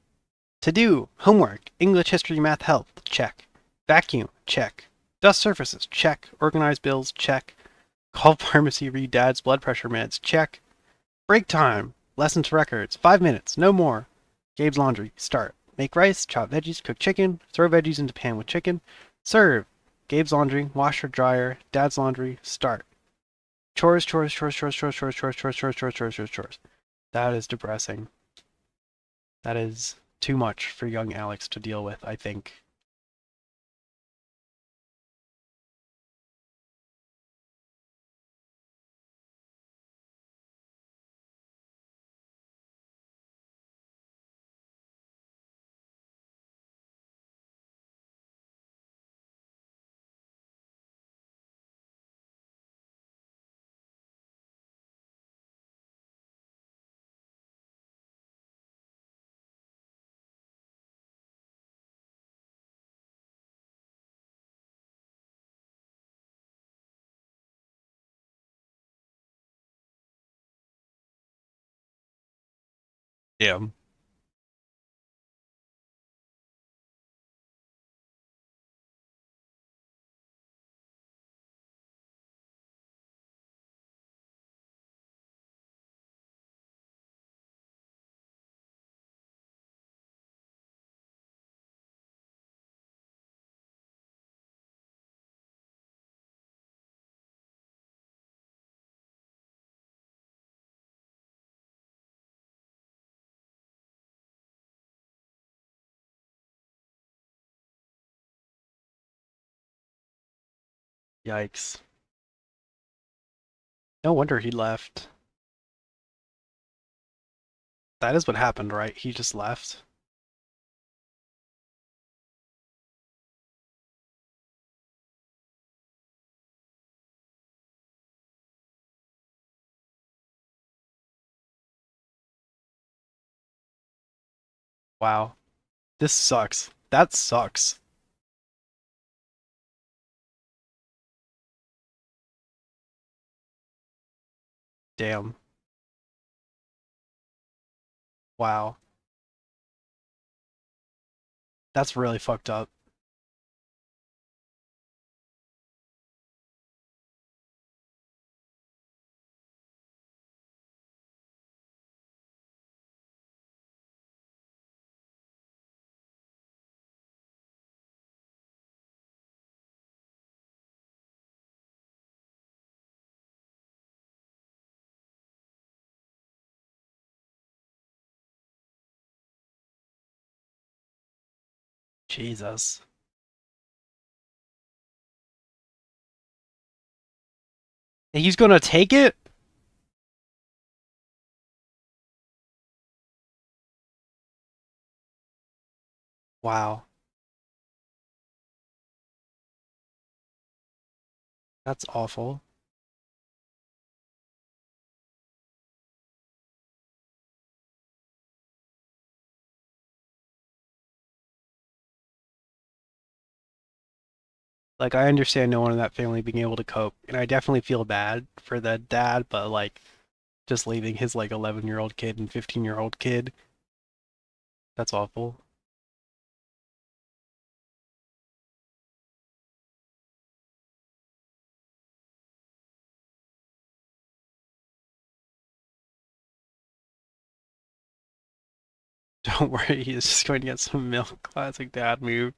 To do. Homework. English, history, math, health. Check. Vacuum. Check. Dust surfaces. Check. Organize bills. Check. Call pharmacy, read dad's blood pressure meds. Check. Break time. Lessons to records. 5 minutes. No more. Gabe's laundry. Start. Make rice. Chop veggies. Cook chicken. Throw veggies into pan with chicken. Serve. Gabe's laundry. Wash or dryer. Dad's laundry. Start. Chores, chores, chores, chores, chores, chores, chores, chores, chores, chores, chores, chores, chores. That is depressing. That is too much for young Alex to deal with, I think. Yeah. Yikes. No wonder he left. That is what happened, right? He just left. Wow. This sucks. That sucks. Damn. Wow. That's really fucked up. Jesus. He's gonna take it? Wow. That's awful. Like, I understand no one in that family being able to cope, and I definitely feel bad for the dad, but like, just leaving his like 11-year-old kid and 15-year-old kid, that's awful. Don't worry, he's just going to get some milk. Classic dad move.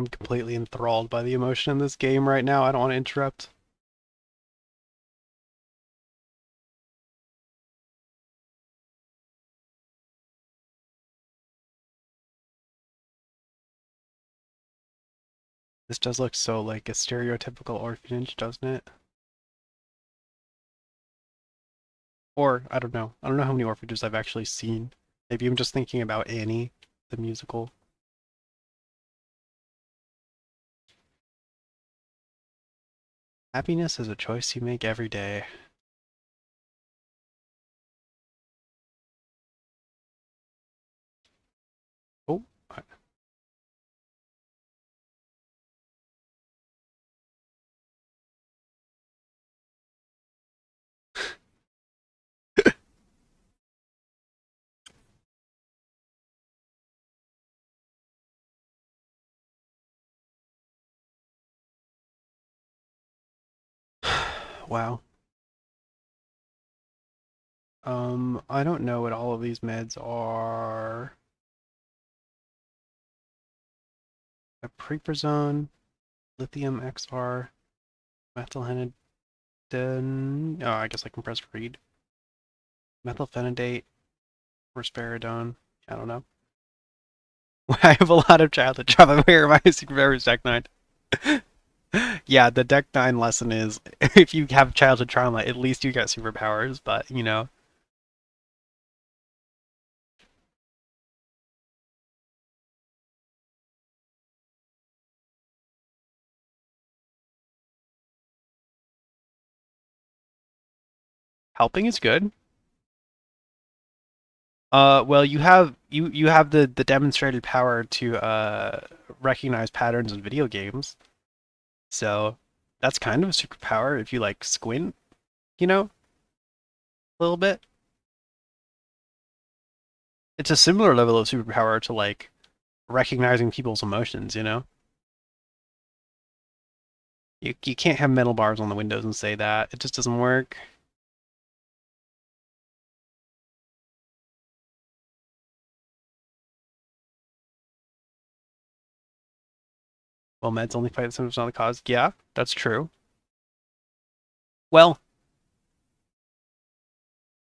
I'm completely enthralled by the emotion in this game right now. I don't want to interrupt. This does look so like a stereotypical orphanage, doesn't it? Or, I don't know. I don't know how many orphanages I've actually seen. Maybe I'm just thinking about Annie, the musical. Happiness is a choice you make every day. Oh, wow. I don't know what all of these meds are. Apriprazone, lithium XR, methylphenidate. Oh, I guess I can press read. Methylphenidate, risperidone. I don't know. I have a lot of childhood trauma. Where my superpowers Deck 9? Yeah, the Deck 9 lesson is if you have childhood trauma, at least you get superpowers, but you know. Helping is good. Well, you have the demonstrated power to recognize patterns in video games. So that's kind of a superpower if you like squint, you know, a little bit. It's a similar level of superpower to like recognizing people's emotions, you know? You can't have metal bars on the windows and say that. It just doesn't work. Well, meds only fight the symptoms, not the cause. Yeah, that's true. Well,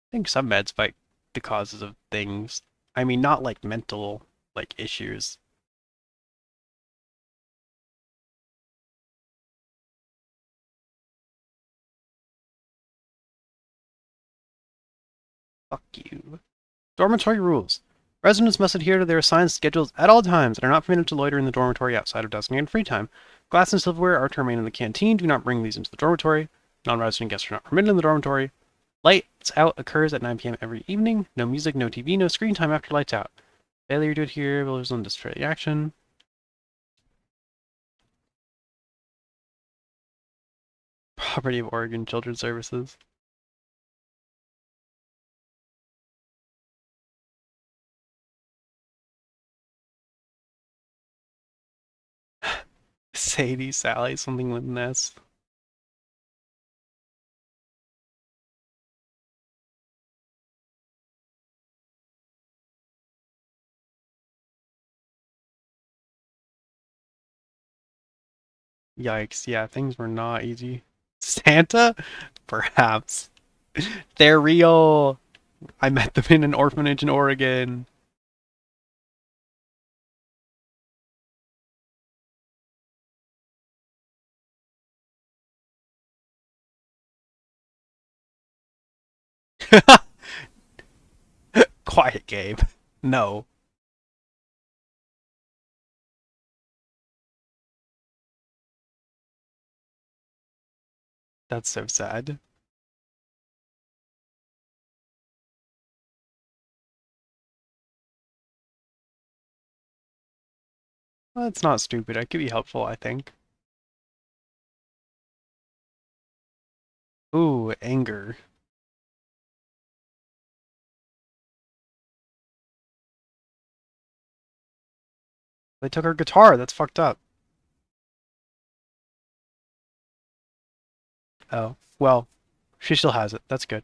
I think some meds fight the causes of things. I mean, not like mental like issues. Fuck you. Dormitory rules. Residents must adhere to their assigned schedules at all times and are not permitted to loiter in the dormitory outside of designated free time. Glass and silverware are to remain in the canteen. Do not bring these into the dormitory. Non-resident guests are not permitted in the dormitory. Lights out occurs at 9 p.m. every evening. No music, no TV, no screen time after lights out. Failure to adhere will result in disability action. Property of Oregon Children's Services. Sadie, Sally, something with an S. Yikes, yeah, things were not easy. Santa? Perhaps. They're real. I met them in an orphanage in Oregon. Quiet, Gabe. No, that's so sad. Well, it's not stupid. I could be helpful, I think. Ooh, anger. They took her guitar. That's fucked up. Oh, well, she still has it. That's good.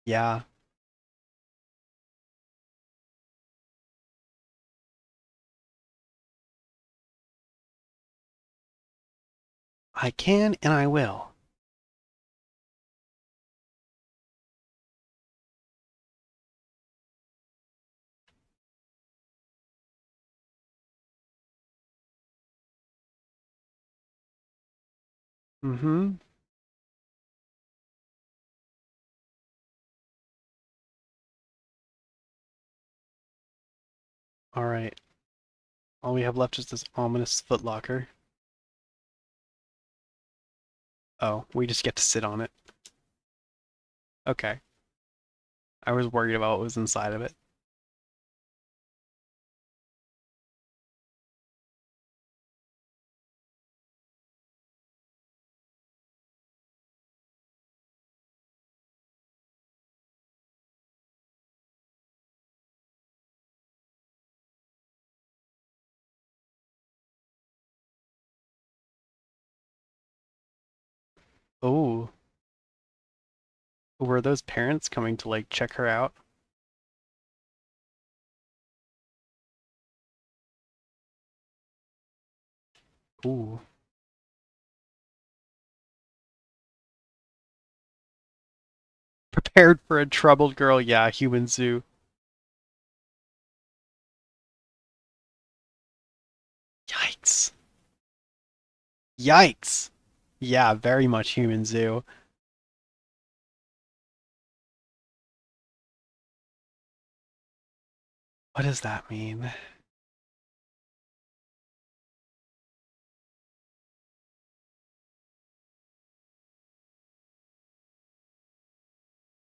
Yeah, I can and I will. Mm-hmm. All right. All we have left is this ominous footlocker. Oh, we just get to sit on it. Okay. I was worried about what was inside of it. Oh, were those parents coming to like check her out? Ooh. Prepared for a troubled girl, yeah, human zoo. Yikes. Yikes. Yeah, very much human zoo. What does that mean?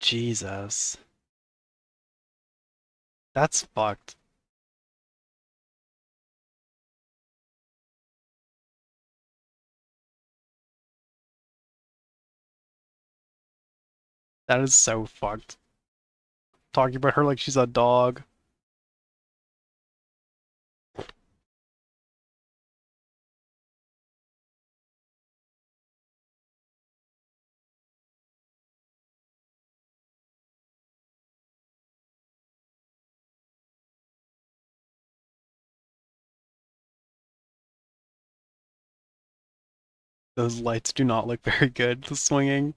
Jesus. That's fucked. That is so fucked. Talking about her like she's a dog. Those lights do not look very good. The swinging.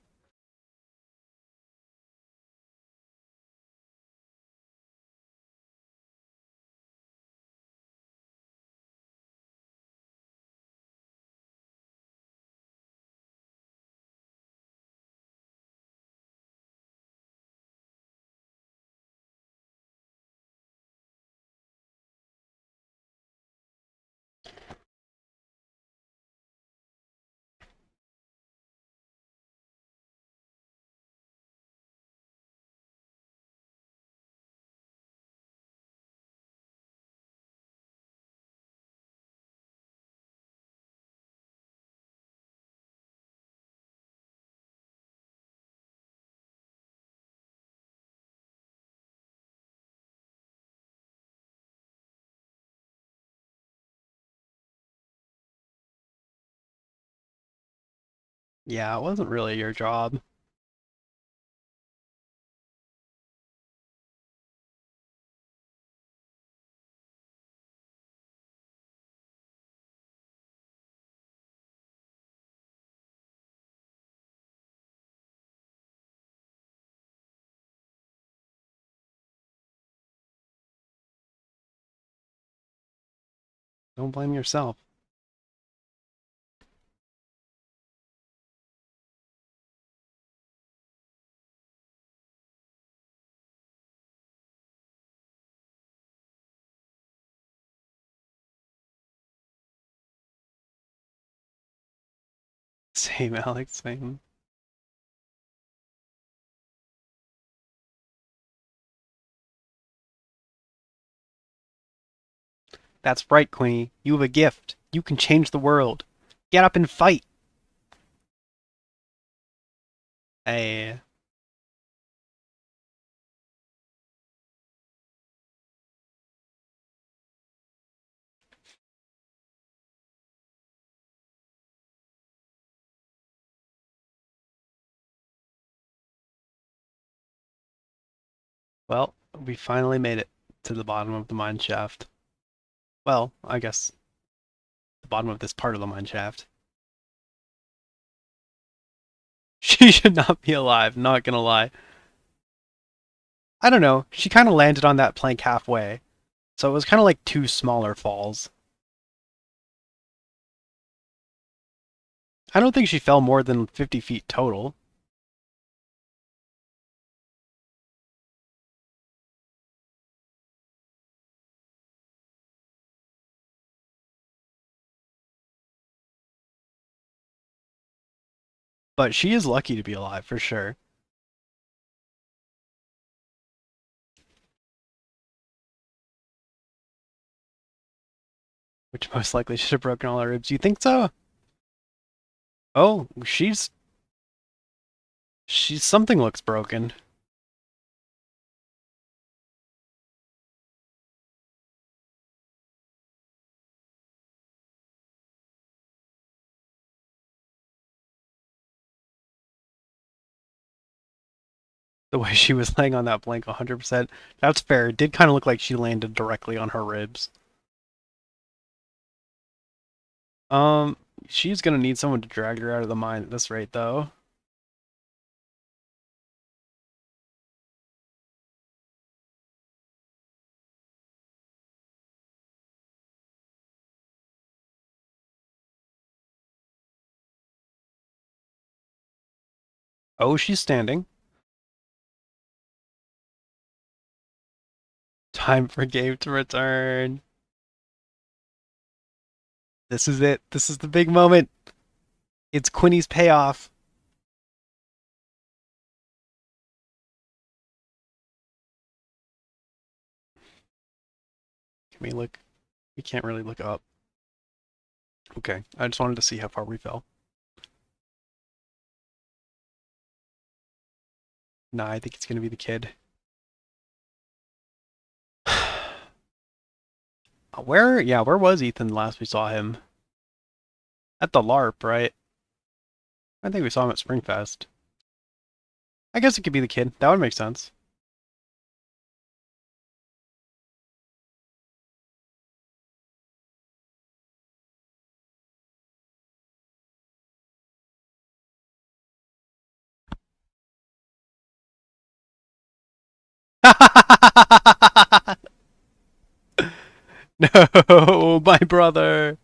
Yeah, it wasn't really your job. Don't blame yourself. Same, Alex, same. That's right, Queenie. You have a gift. You can change the world. Get up and fight. Hey, Well, we finally made it to the bottom of the mine shaft. Well, I guess the bottom of this part of the mine shaft. She should not be alive, not gonna lie. I don't know. She kind of landed on that plank halfway. So it was kind of like two smaller falls. I don't think she fell more than 50 feet total. But she is lucky to be alive for sure. Which most likely should have broken all her ribs. You think so? Oh, she's something looks broken. The way she was laying on that plank 100%. That's fair. It did kind of look like she landed directly on her ribs. Um, she's gonna need someone to drag her out of the mine at this rate, though. Oh, she's standing. Time for Gabe to return. This is it. This is the big moment. It's Quinny's payoff. Can we look? We can't really look up. Okay, I just wanted to see how far we fell. Nah, I think it's gonna be the kid. Where? Yeah, where was Ethan last we saw him? At the LARP, right? I think we saw him at Springfest. I guess it could be the kid. That would make sense. No, my brother.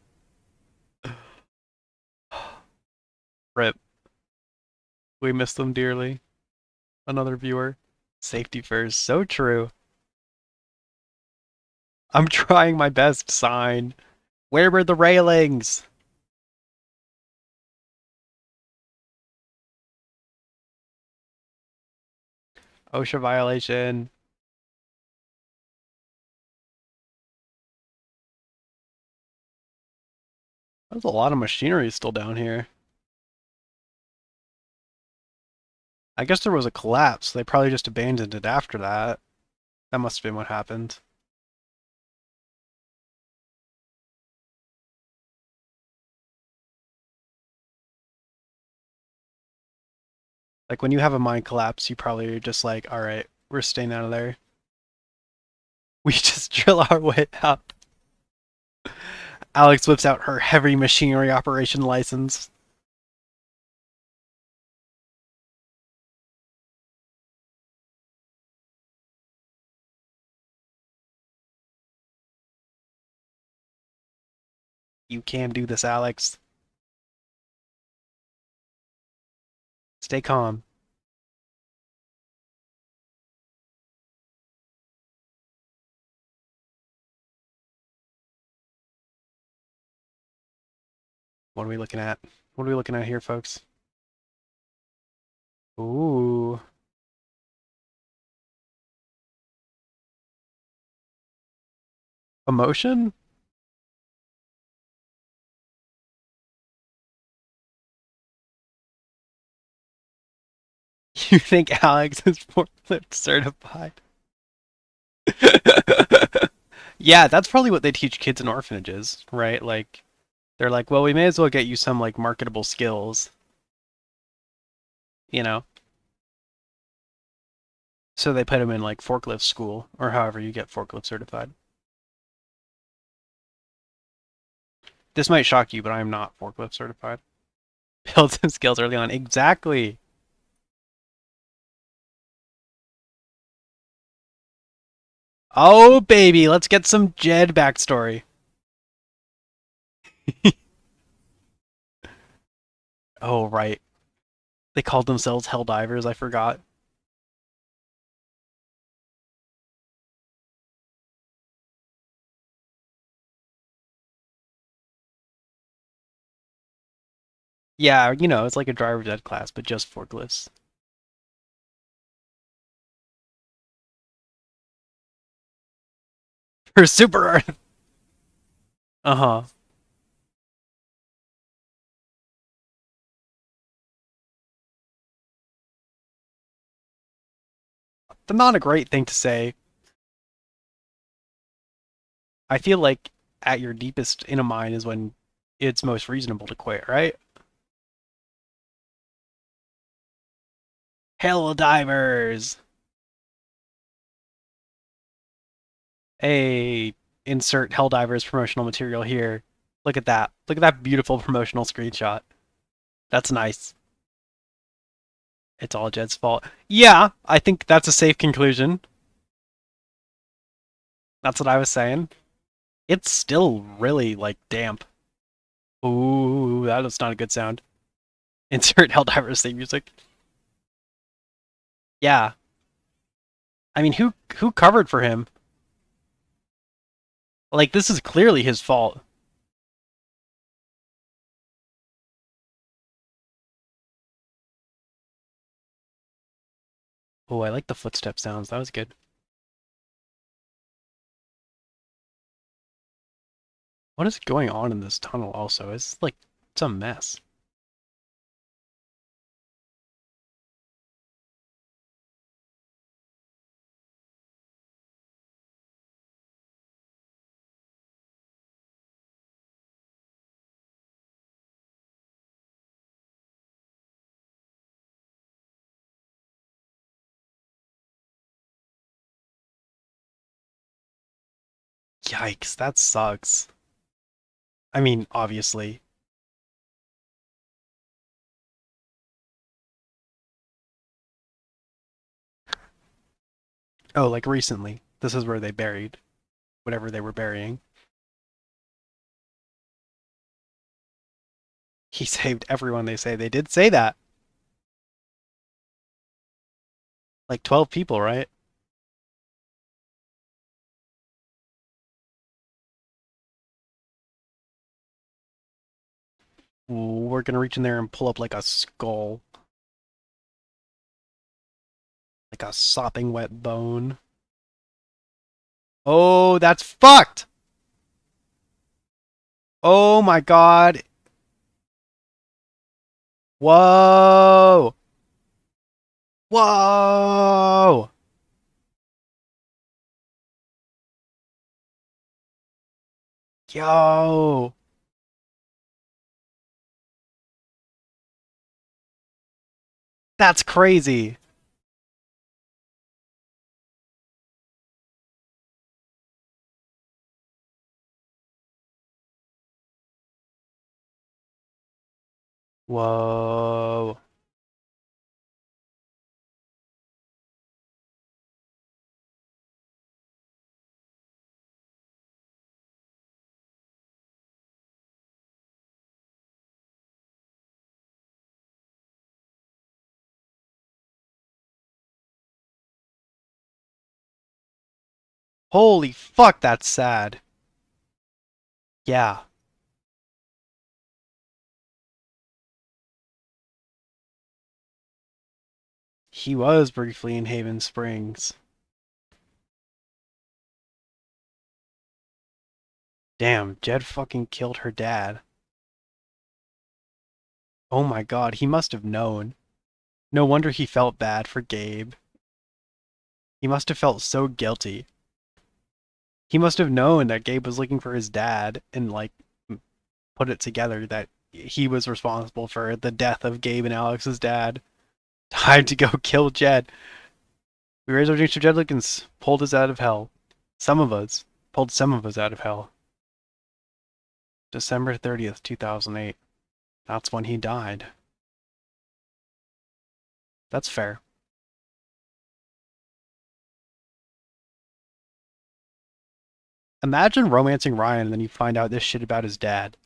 Rip. We miss them dearly. Another viewer. Safety first. So true. I'm trying my best, sign. Where were the railings? OSHA violation. There's a lot of machinery still down here. I guess there was a collapse. They probably just abandoned it after that. That must have been what happened. Like when you have a mine collapse, you probably are just like, all right, we're staying out of there. We just drill our way out. Alex whips out her heavy machinery operation license. You can do this, Alex. Stay calm. What are we looking at? What are we looking at here, folks? Ooh. Emotion? You think Alex is forklift certified? Yeah, that's probably what they teach kids in orphanages, right? Like, they're like, well, we may as well get you some, like, marketable skills, you know? So they put him in like forklift school, or however you get forklift certified. This might shock you, but I am not forklift certified. Build some skills early on. Exactly. Oh, baby, let's get some Jed backstory. Oh, right. They called themselves Helldivers, I forgot. Yeah, it's like a driver's ed class, but just forklifts. For Super Earth. Uh-huh. That's not a great thing to say. I feel like at your deepest in a mine is when it's most reasonable to quit, right? Helldivers! Hey, insert Helldivers promotional material here. Look at that. Look at that beautiful promotional screenshot. That's nice. It's all Jed's fault. Yeah, I think that's a safe conclusion. That's what I was saying. It's still really, like, damp. Ooh, that was not a good sound. Insert Helldivers theme music. Yeah. I mean, who covered for him? Like, this is clearly his fault. Oh, I like the footstep sounds. That was good. What is going on in this tunnel also? It's a mess. Yikes, that sucks. I mean, obviously. Oh, like recently. This is where they buried whatever they were burying. He saved everyone, they say. They did say that. Like 12 people, right? We're gonna reach in there and pull up like a skull. Like a sopping wet bone. Oh, that's fucked! Oh my god. Whoa! Whoa! Yo! That's crazy. Whoa. Holy fuck, that's sad. Yeah. He was briefly in Haven Springs. Damn, Jed fucking killed her dad. Oh my god, he must have known. No wonder he felt bad for Gabe. He must have felt so guilty. He must have known that Gabe was looking for his dad and, like, put it together that he was responsible for the death of Gabe and Alex's dad. Time to go kill Jed. We raised our drinks to Jedlikins, pulled us out of hell. Some of us pulled some of us out of hell. December 30th, 2008. That's when he died. That's fair. Imagine romancing Ryan and then you find out this shit about his dad.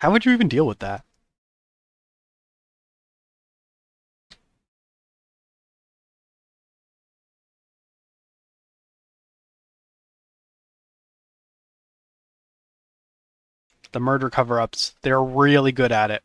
How would you even deal with that? The murder cover-ups, they're really good at it.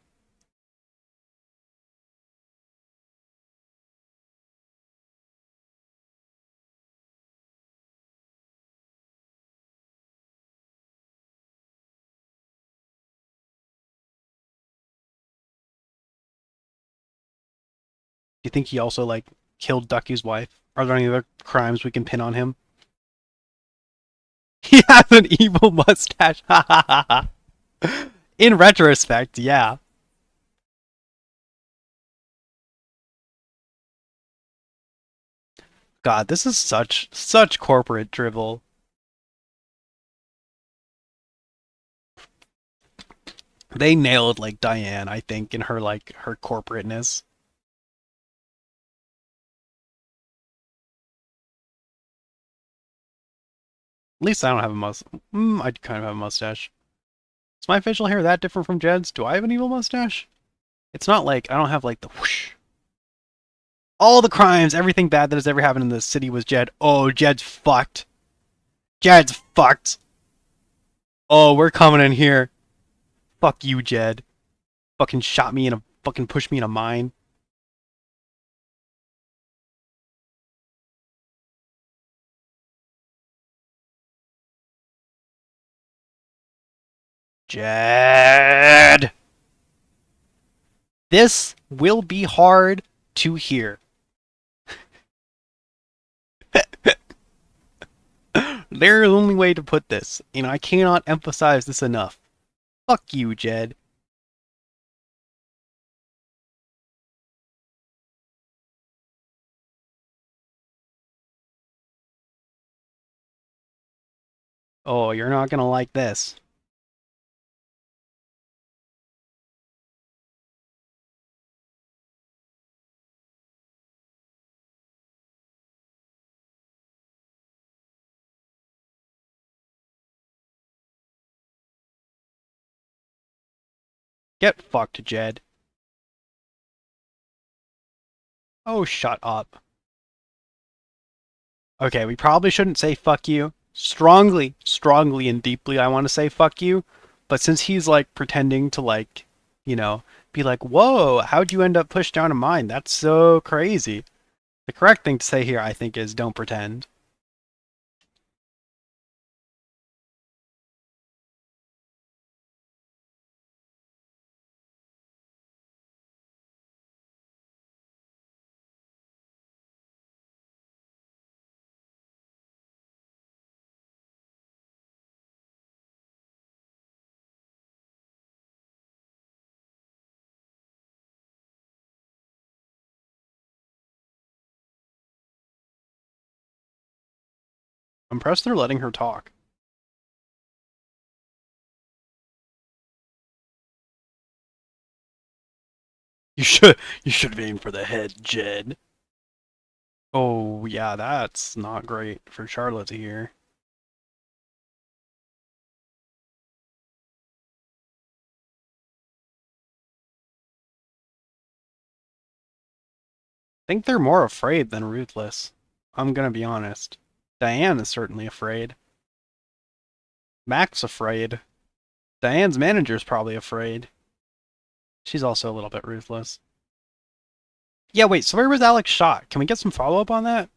Do you think he also, like, killed Ducky's wife? Are there any other crimes we can pin on him? He has an evil mustache. In retrospect, yeah. God, this is such corporate drivel. They nailed like Diane, I think, in her like her corporateness. At least I don't have a mustache. I kind of have a mustache. Is my facial hair that different from Jed's? Do I have an evil mustache? It's not like I don't have like the whoosh. All the crimes, everything bad that has ever happened in this city was Jed. Oh, Jed's fucked. Jed's fucked. Oh, we're coming in here. Fuck you, Jed. Fucking shot me in a fucking pushed me in a mine. Jed. This will be hard to hear. There's only way to put this, and I cannot emphasize this enough. Fuck you, Jed. Oh, you're not gonna like this. Get fucked, Jed. Oh, shut up. Okay, we probably shouldn't say fuck you. Strongly and deeply I want to say fuck you, but since he's like pretending to like, you know, be like, whoa, how'd you end up pushed down a mine? That's so crazy. The correct thing to say here, I think, is don't pretend. I'm impressed they're letting her talk. You should you should have aimed for the head, Jed. Oh yeah, that's not great for Charlotte to hear. I think they're more afraid than ruthless. I'm gonna be honest. Diane is certainly afraid. Mac's afraid. Diane's manager's probably afraid. She's also a little bit ruthless. Yeah, wait, so where was Alex shot? Can we get some follow-up on that?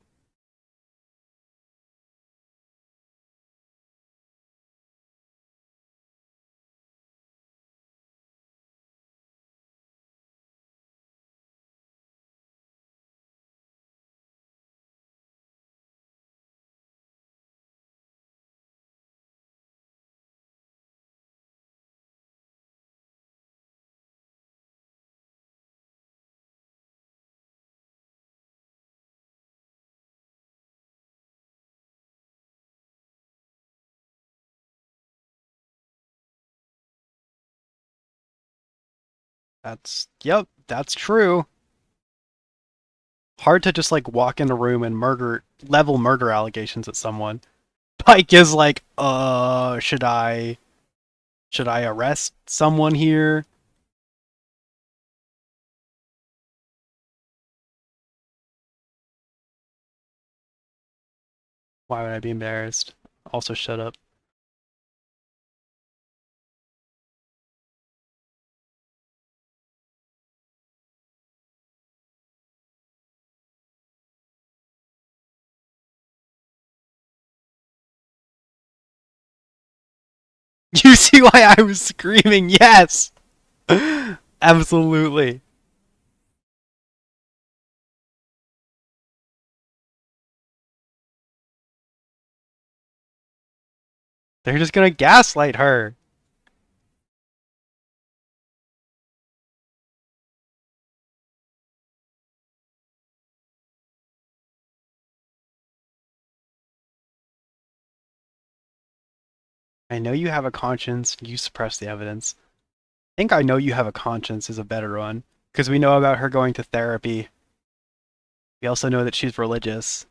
Yep, that's true. Hard to just like walk in a room and level murder allegations at someone. Pike is like, should I arrest someone here? Why would I be embarrassed? Also, shut up. You see why I was screaming yes? Absolutely. They're just gonna gaslight her. I know you have a conscience. You suppress the evidence. I think I know you have a conscience is a better one. Because we know about her going to therapy. We also know that she's religious.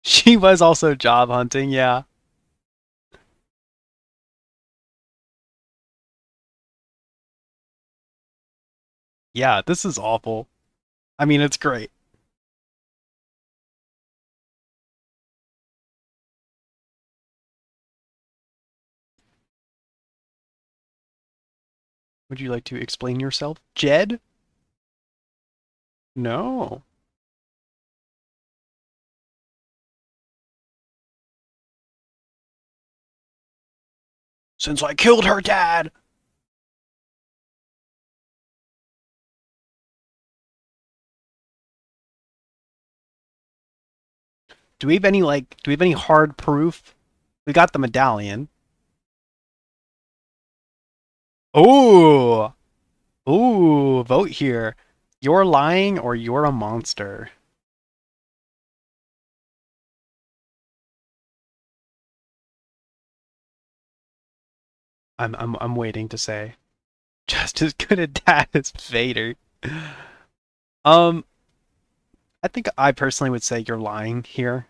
She was also job hunting, yeah. Yeah, this is awful. I mean, it's great. Would you like to explain yourself, Jed? No. Since I killed her dad! Do we have any hard proof? We got the medallion. Ooh! Ooh, vote here. You're lying or you're a monster. I'm waiting to say. Just as good a dad as Vader. Um, I think I personally would say you're lying here.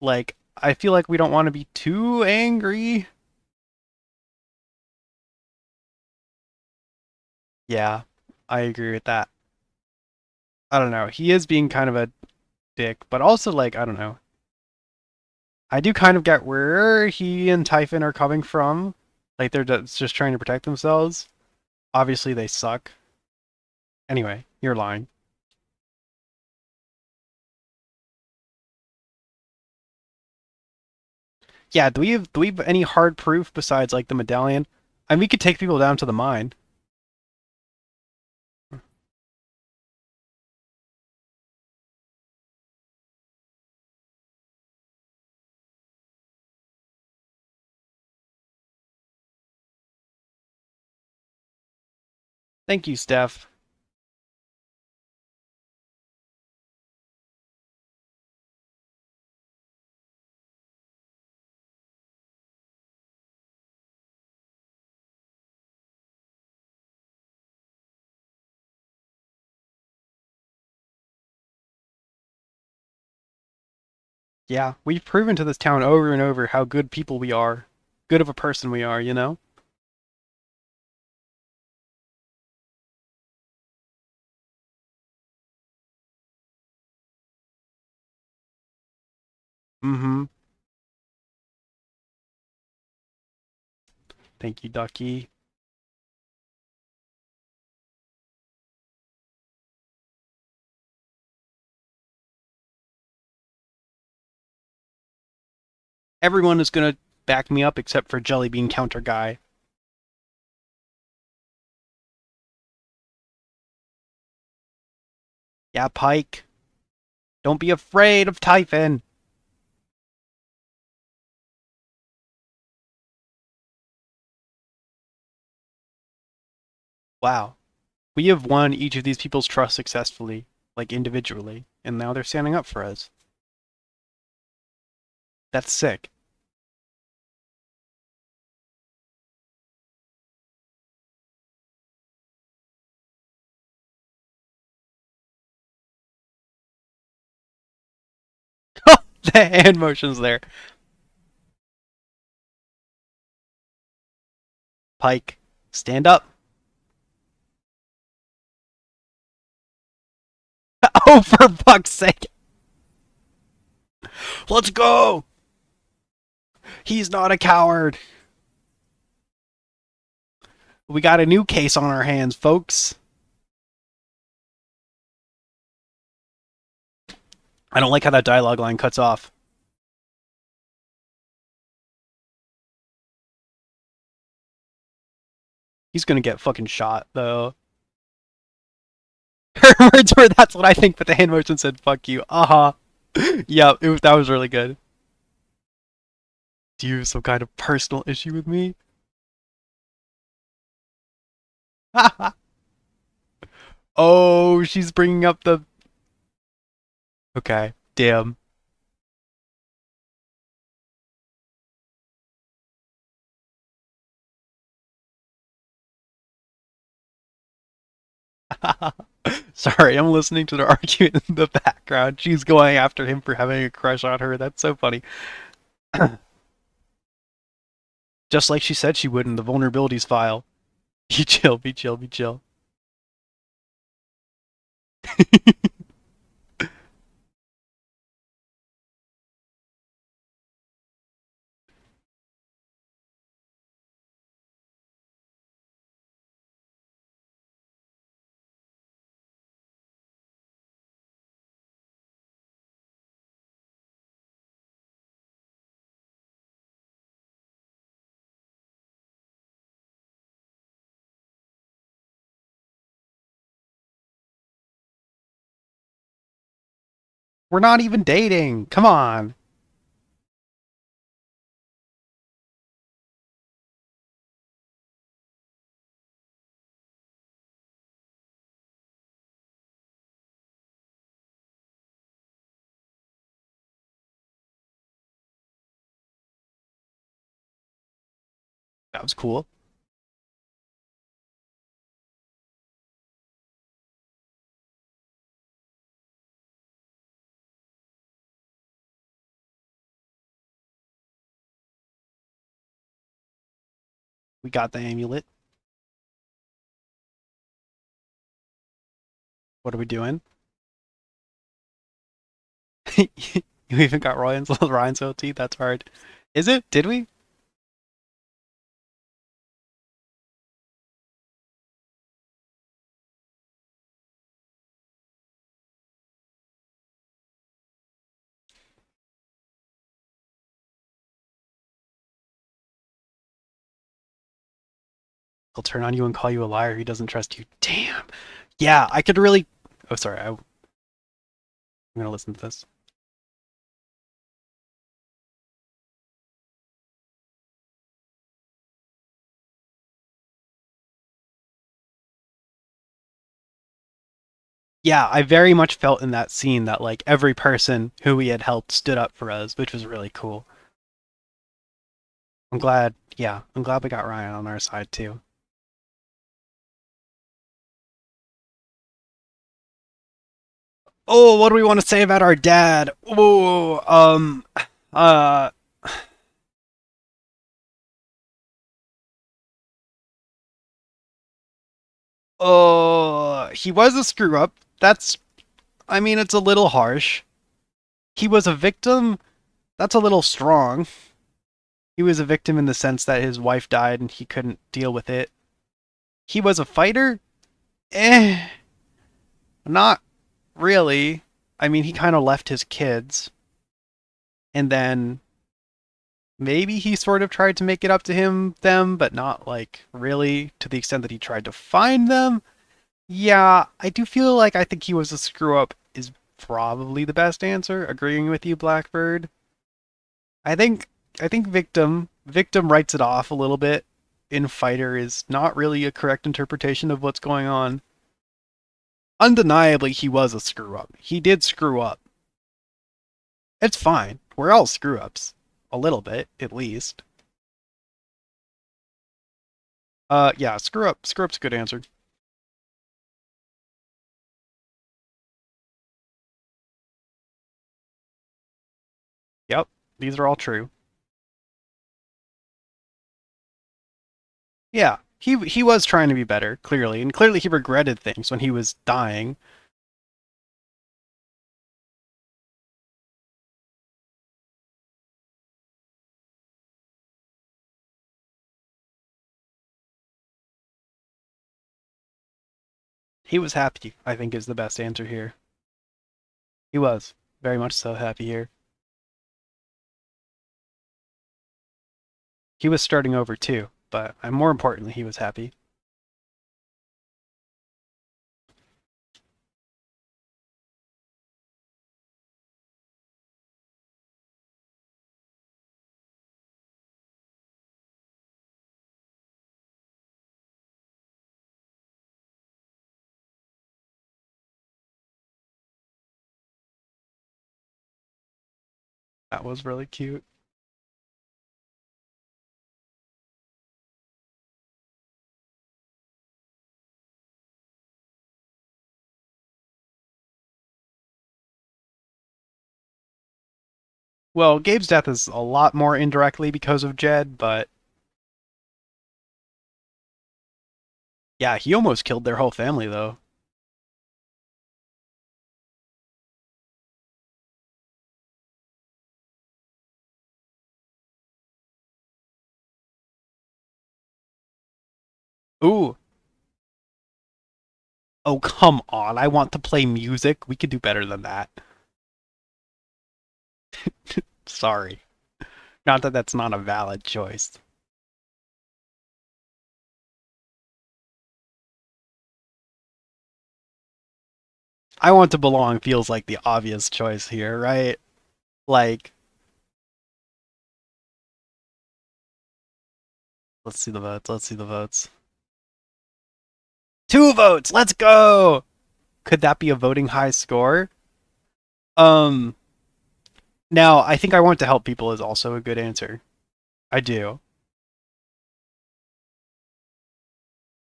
Like, I feel like we don't want to be too angry. Yeah, I agree with that. I don't know. He is being kind of a dick, but also like, I don't know. I do kind of get where he and Typhon are coming from. Like they're just trying to protect themselves. Obviously they suck. Anyway, you're lying. Yeah, do we have any hard proof besides like the medallion? I mean, we could take people down to the mine. Thank you, Steph. Yeah, we've proven to this town over and over how good people we are. Good of a person we are, you know? Mm-hmm. Thank you, Ducky. Everyone is gonna back me up except for Jellybean Counter Guy. Yeah, Pike. Don't be afraid of Typhon. Wow. We have won each of these people's trust successfully, like individually, and now they're standing up for us. That's sick. The hand motion's there. Pike, stand up. Oh, for fuck's sake. Let's go. He's not a coward. We got a new case on our hands, folks. I don't like how that dialogue line cuts off. He's gonna get fucking shot, though. Her words were, "That's what I think," but the hand motion said, "Fuck you." Uh-huh. Yeah, that was really good. Do you have some kind of personal issue with me? Oh, she's bringing up the... Okay, damn. Sorry, I'm listening to the argument in the background. She's going after him for having a crush on her. That's so funny. Just like she said she would in the vulnerabilities file. Be chill, be chill, be chill. We're not even dating. Come on. That was cool. We got the amulet. What are we doing? You even got Ryan's OT? That's hard. Is it? Did we? He'll turn on you and call you a liar. He doesn't trust you. Damn. Yeah, I could really... Oh, sorry. I'm going to listen to this. Yeah, I very much felt in that scene that, like, every person who we had helped stood up for us, which was really cool. I'm glad, yeah, I'm glad we got Ryan on our side, too. Oh, what do we want to say about our dad? Oh, uh, oh, he was a screw up. That's, I mean, it's a little harsh. He was a victim. That's a little strong. He was a victim in the sense that his wife died and he couldn't deal with it. He was a fighter? Eh, not really. I mean, he kind of left his kids. And then maybe he sort of tried to make it up to them, but not like really to the extent that he tried to find them. Yeah, I do feel like I think he was a screw up is probably the best answer. Agreeing with you, Blackbird. I think victim writes it off a little bit in Fighter is not really a correct interpretation of what's going on. Undeniably, he was a screw up. He did screw up. It's fine. We're all screw ups. A little bit, at least. Yeah, screw up. Screw up's a good answer. These are all true. Yeah, he was trying to be better, clearly, and clearly he regretted things when he was dying. He was happy, I think is the best answer here. He was very much so happy here. He was starting over too, but more importantly, he was happy. That was really cute. Well, Gabe's death is a lot more indirectly because of Jed, but yeah, he almost killed their whole family though. Ooh. Oh, come on. I want to play music. We could do better than that. Sorry. Not that that's not a valid choice. I want to belong feels like the obvious choice here, right? Like, let's see the votes. Let's see the votes. 2 votes. Let's go. Could that be a voting high score? Um, Now I think I want to help people is also a good answer. I do.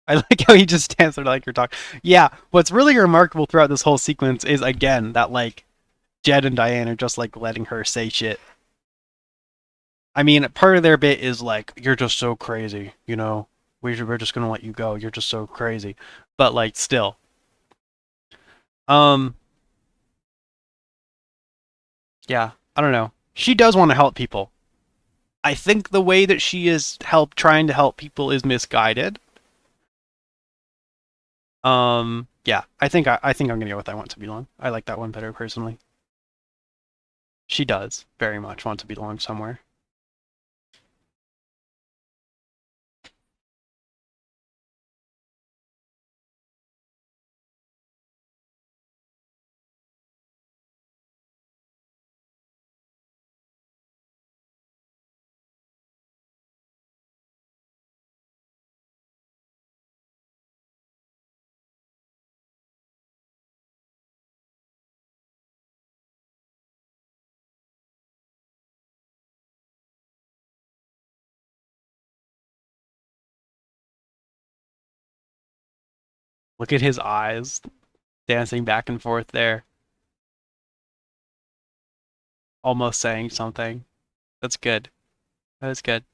I like how he just stands there like you're talking. Yeah, what's really remarkable throughout this whole sequence is again that like Jed and Diane are just like letting her say shit. I mean, part of their bit is like, you're just so crazy, you know? We're just gonna let you go. You're just so crazy. But like still. Um yeah, I don't know. She does want to help people. I think the way that she is trying to help people is misguided. Yeah, I think I'm gonna go with I Want to Belong. I like that one better personally. She does very much want to belong somewhere. Look at his eyes dancing back and forth there, almost saying something. That's good. That is good.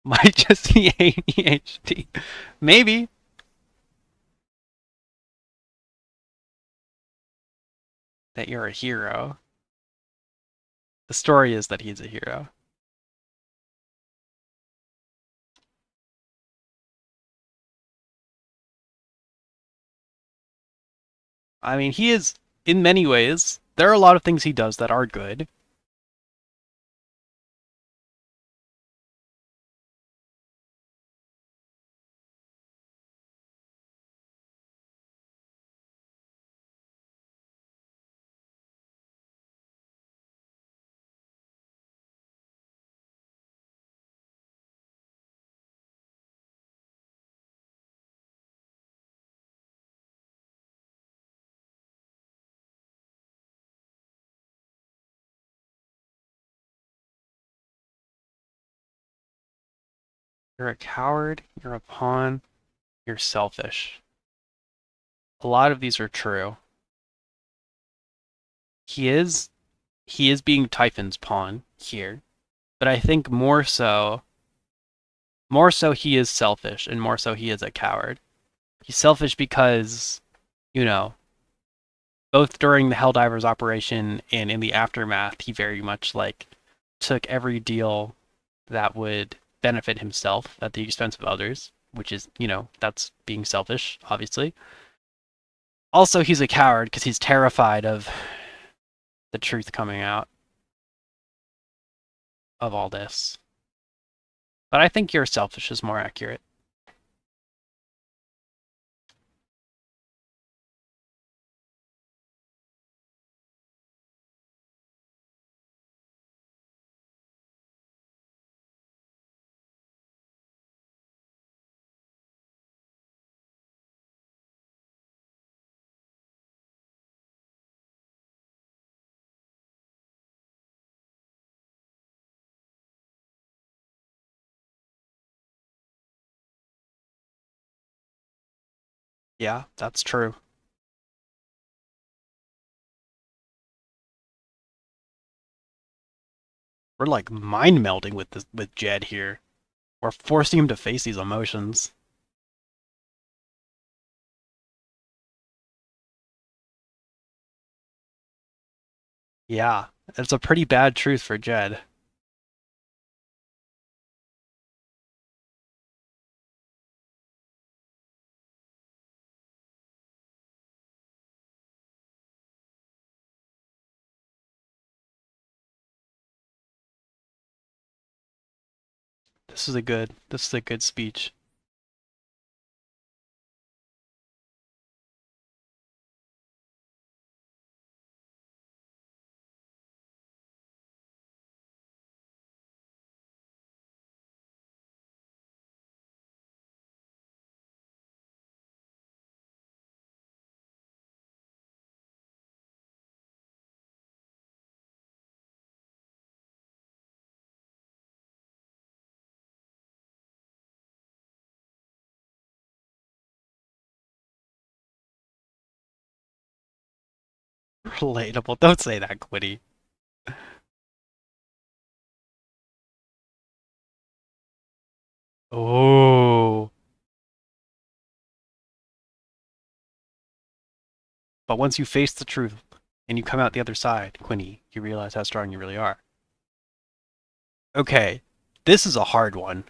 Might just be ADHD. Maybe that you're a hero. The story is that he's a hero. I mean, he is, in many ways, there are a lot of things he does that are good. You're a coward, you're a pawn, you're selfish. a lot of these are true. He is he is being Typhon's pawn here, but I think more so he is selfish and more so he is a coward. He's selfish because, you know, both during the Helldivers operation and in the aftermath, he very much like took every deal that would benefit himself at the expense of others, which is, that's being selfish, obviously. Also, he's a coward because he's terrified of the truth coming out of all this. But I think your selfish is more accurate. Yeah, that's true. We're like mind melding with Jed here. We're forcing him to face these emotions. Yeah, it's a pretty bad truth for Jed. This is a good speech. Relatable. Don't say that, Quiddy. Oh. But once you face the truth and you come out the other side, Quinny, you realize how strong you really are. Okay, this is a hard one.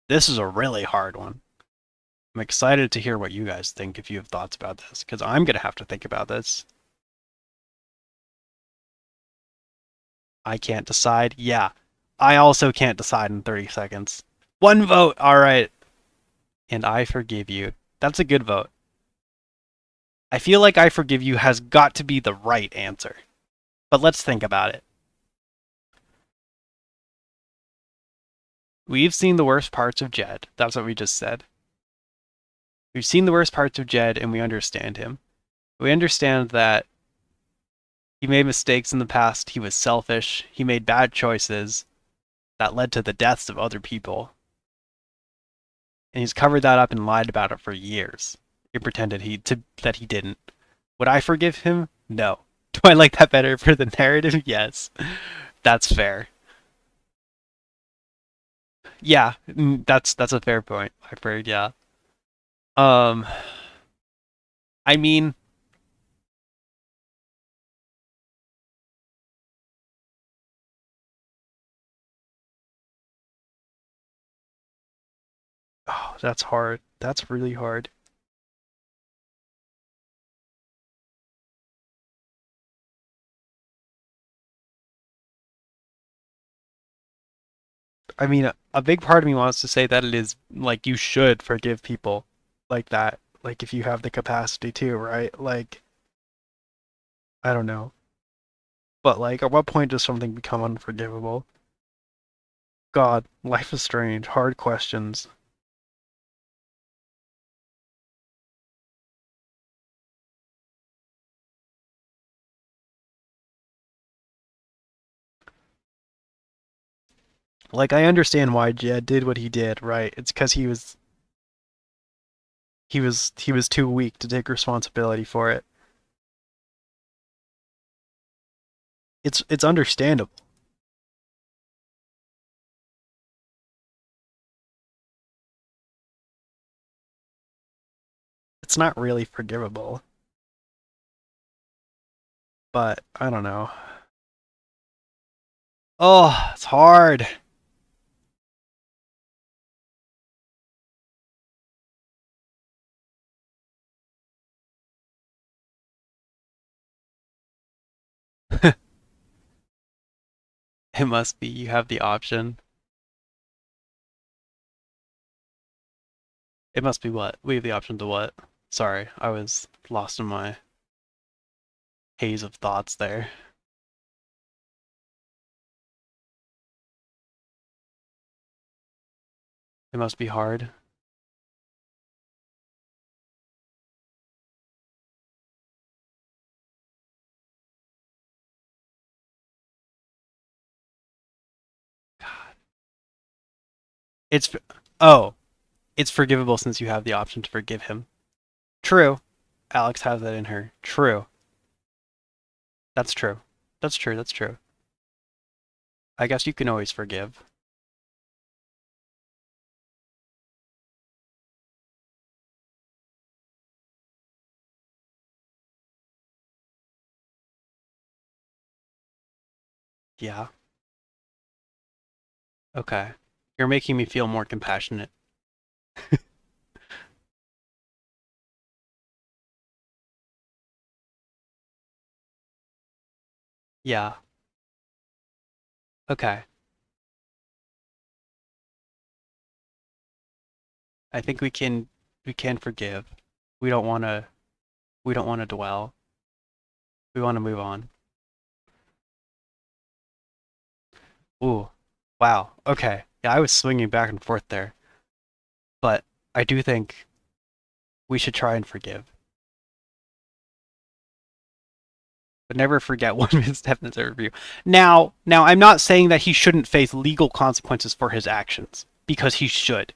This is a really hard one. I'm excited to hear what you guys think if you have thoughts about this, because I'm going to have to think about this. I can't decide. Yeah, I also can't decide in 30 seconds. One vote, all right. And I forgive you. That's a good vote. I feel like I forgive you has got to be the right answer. But let's think about it. We've seen the worst parts of Jed. That's what we just said. We've seen the worst parts of Jed and we understand him. We understand that he made mistakes in the past, he was selfish, he made bad choices that led to the deaths of other people. And he's covered that up and lied about it for years. He pretended that he didn't. Would I forgive him? No. Do I like that better for the narrative? Yes. That's fair. Yeah, that's a fair point. I've heard, yeah. Um I mean, oh, that's hard. That's really hard. I mean, a big part of me wants to say that it is like you should forgive people like that. Like if you have the capacity to, right? Like I don't know. But like at what point does something become unforgivable? God, life is strange. Hard questions. Like I understand why Jed did what he did, right? It's because he was He was too weak to take responsibility for it. It's understandable. It's not really forgivable, but I don't know. Oh, it's hard. It must be you have the option. It must be what? We have the option to what? Sorry, I was lost in my haze of thoughts there. It must be hard. It's oh, it's forgivable since you have the option to forgive him. True. Alex has that in her. True. That's true. That's true. That's true. I guess you can always forgive. Yeah. Okay. You're making me feel more compassionate. Yeah. Okay. I think we can forgive. We don't want to we don't want to dwell. We want to move on. Ooh. Wow. Okay. Yeah, I was swinging back and forth there, but I do think we should try and forgive. But never forget one misstep in the review. Now, I'm not saying that he shouldn't face legal consequences for his actions because he should.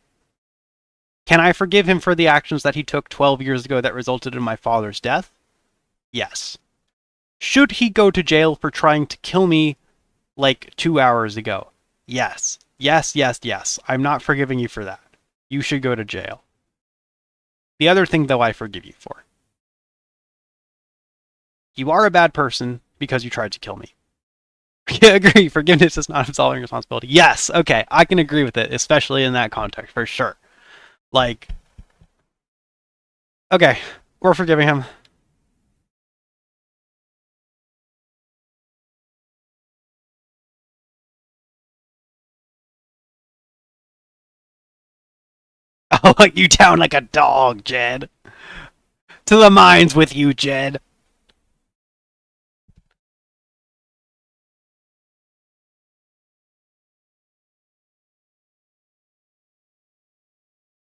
Can I forgive him for the actions that he took 12 years ago that resulted in my father's death? Yes. Should he go to jail for trying to kill me like 2 hours ago? Yes. Yes, yes, yes. I'm not forgiving you for that. You should go to jail. The other thing, though, I forgive you for. You are a bad person because you tried to kill me. Yeah, agree. Forgiveness is not absolving responsibility. Yes, okay, I can agree with it, especially in that context, for sure. Like, okay, we're forgiving him. I'll hunt you down like a dog, Jed. To the mines with you, Jed.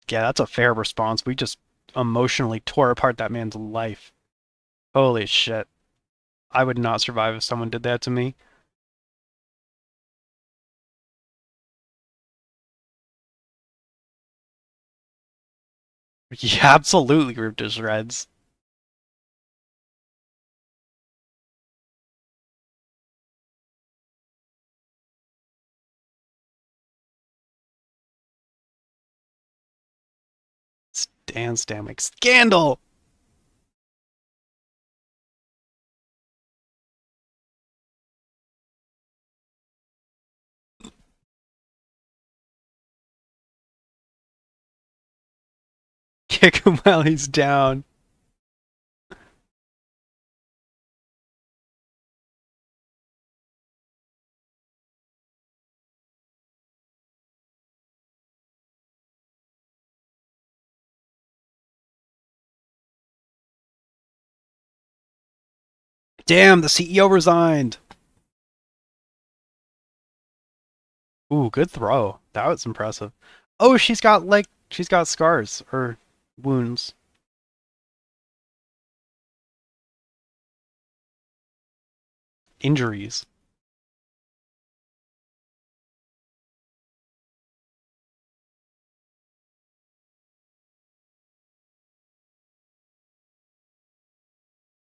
Yeah, that's a fair response. We just emotionally tore apart that man's life. Holy shit. I would not survive if someone did that to me. Yeah, absolutely ripped to shreds. Dan Stanwyck. Scandal! Kick him while he's down. Damn, the CEO resigned. Ooh, good throw. That was impressive. Oh, she's got scars or wounds. Injuries.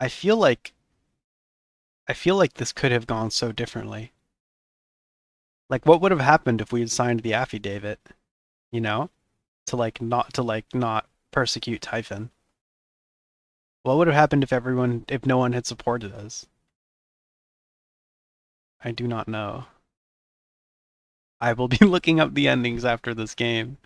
I feel like this could have gone so differently. Like, what would have happened if we had signed the affidavit? You know, to not persecute Typhon. What would have happened if no one had supported us? I do not know. I will be looking up the endings after this game.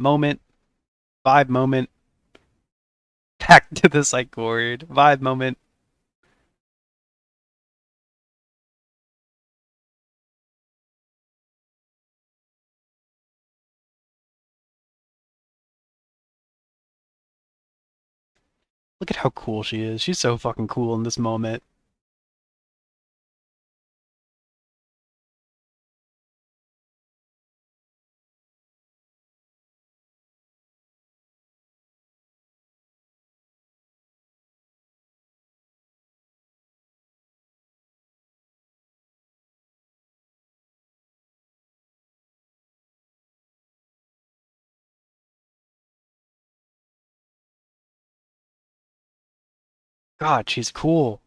Moment, vibe moment, back to the psych ward, vibe moment. Look at how cool she is. She's so fucking cool in this moment. God, she's cool.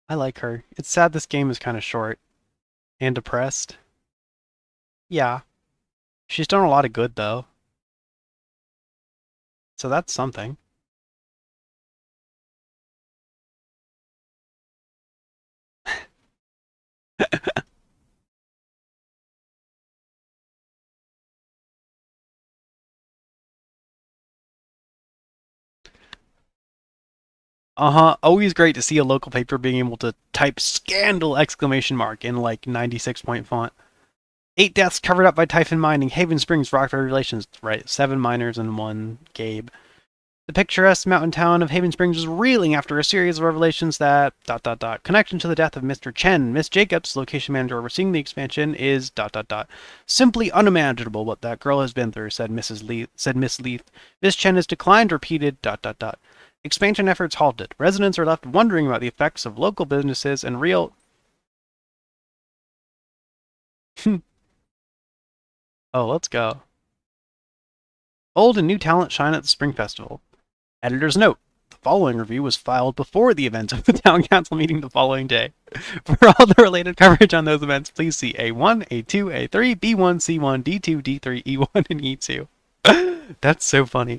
I like her. It's sad this game is kind of short and depressed. Yeah, she's done a lot of good though, so that's something. Uh-huh. Always great to see a local paper being able to type scandal exclamation mark in like 96 point font. 8 deaths covered up by Typhon mining. Haven Springs rock relations. Right, 7 miners and 1 Gabe. The picturesque mountain town of Haven Springs was reeling after a series of revelations that ... connection to the death of Mr. Chen. Miss Jacobs, location manager overseeing the expansion, is ... simply unimaginable what that girl has been through, said Miss Leith. Miss Chen has declined repeated ... Expansion efforts halted. Residents are left wondering about the effects of local businesses and real... Oh, let's go. Old and new talent shine at the Spring Festival. Editor's note. The following review was filed before the event of the Town Council meeting the following day. For all the related coverage on those events, please see A1, A2, A3, B1, C1, D2, D3, E1, and E2. That's so funny.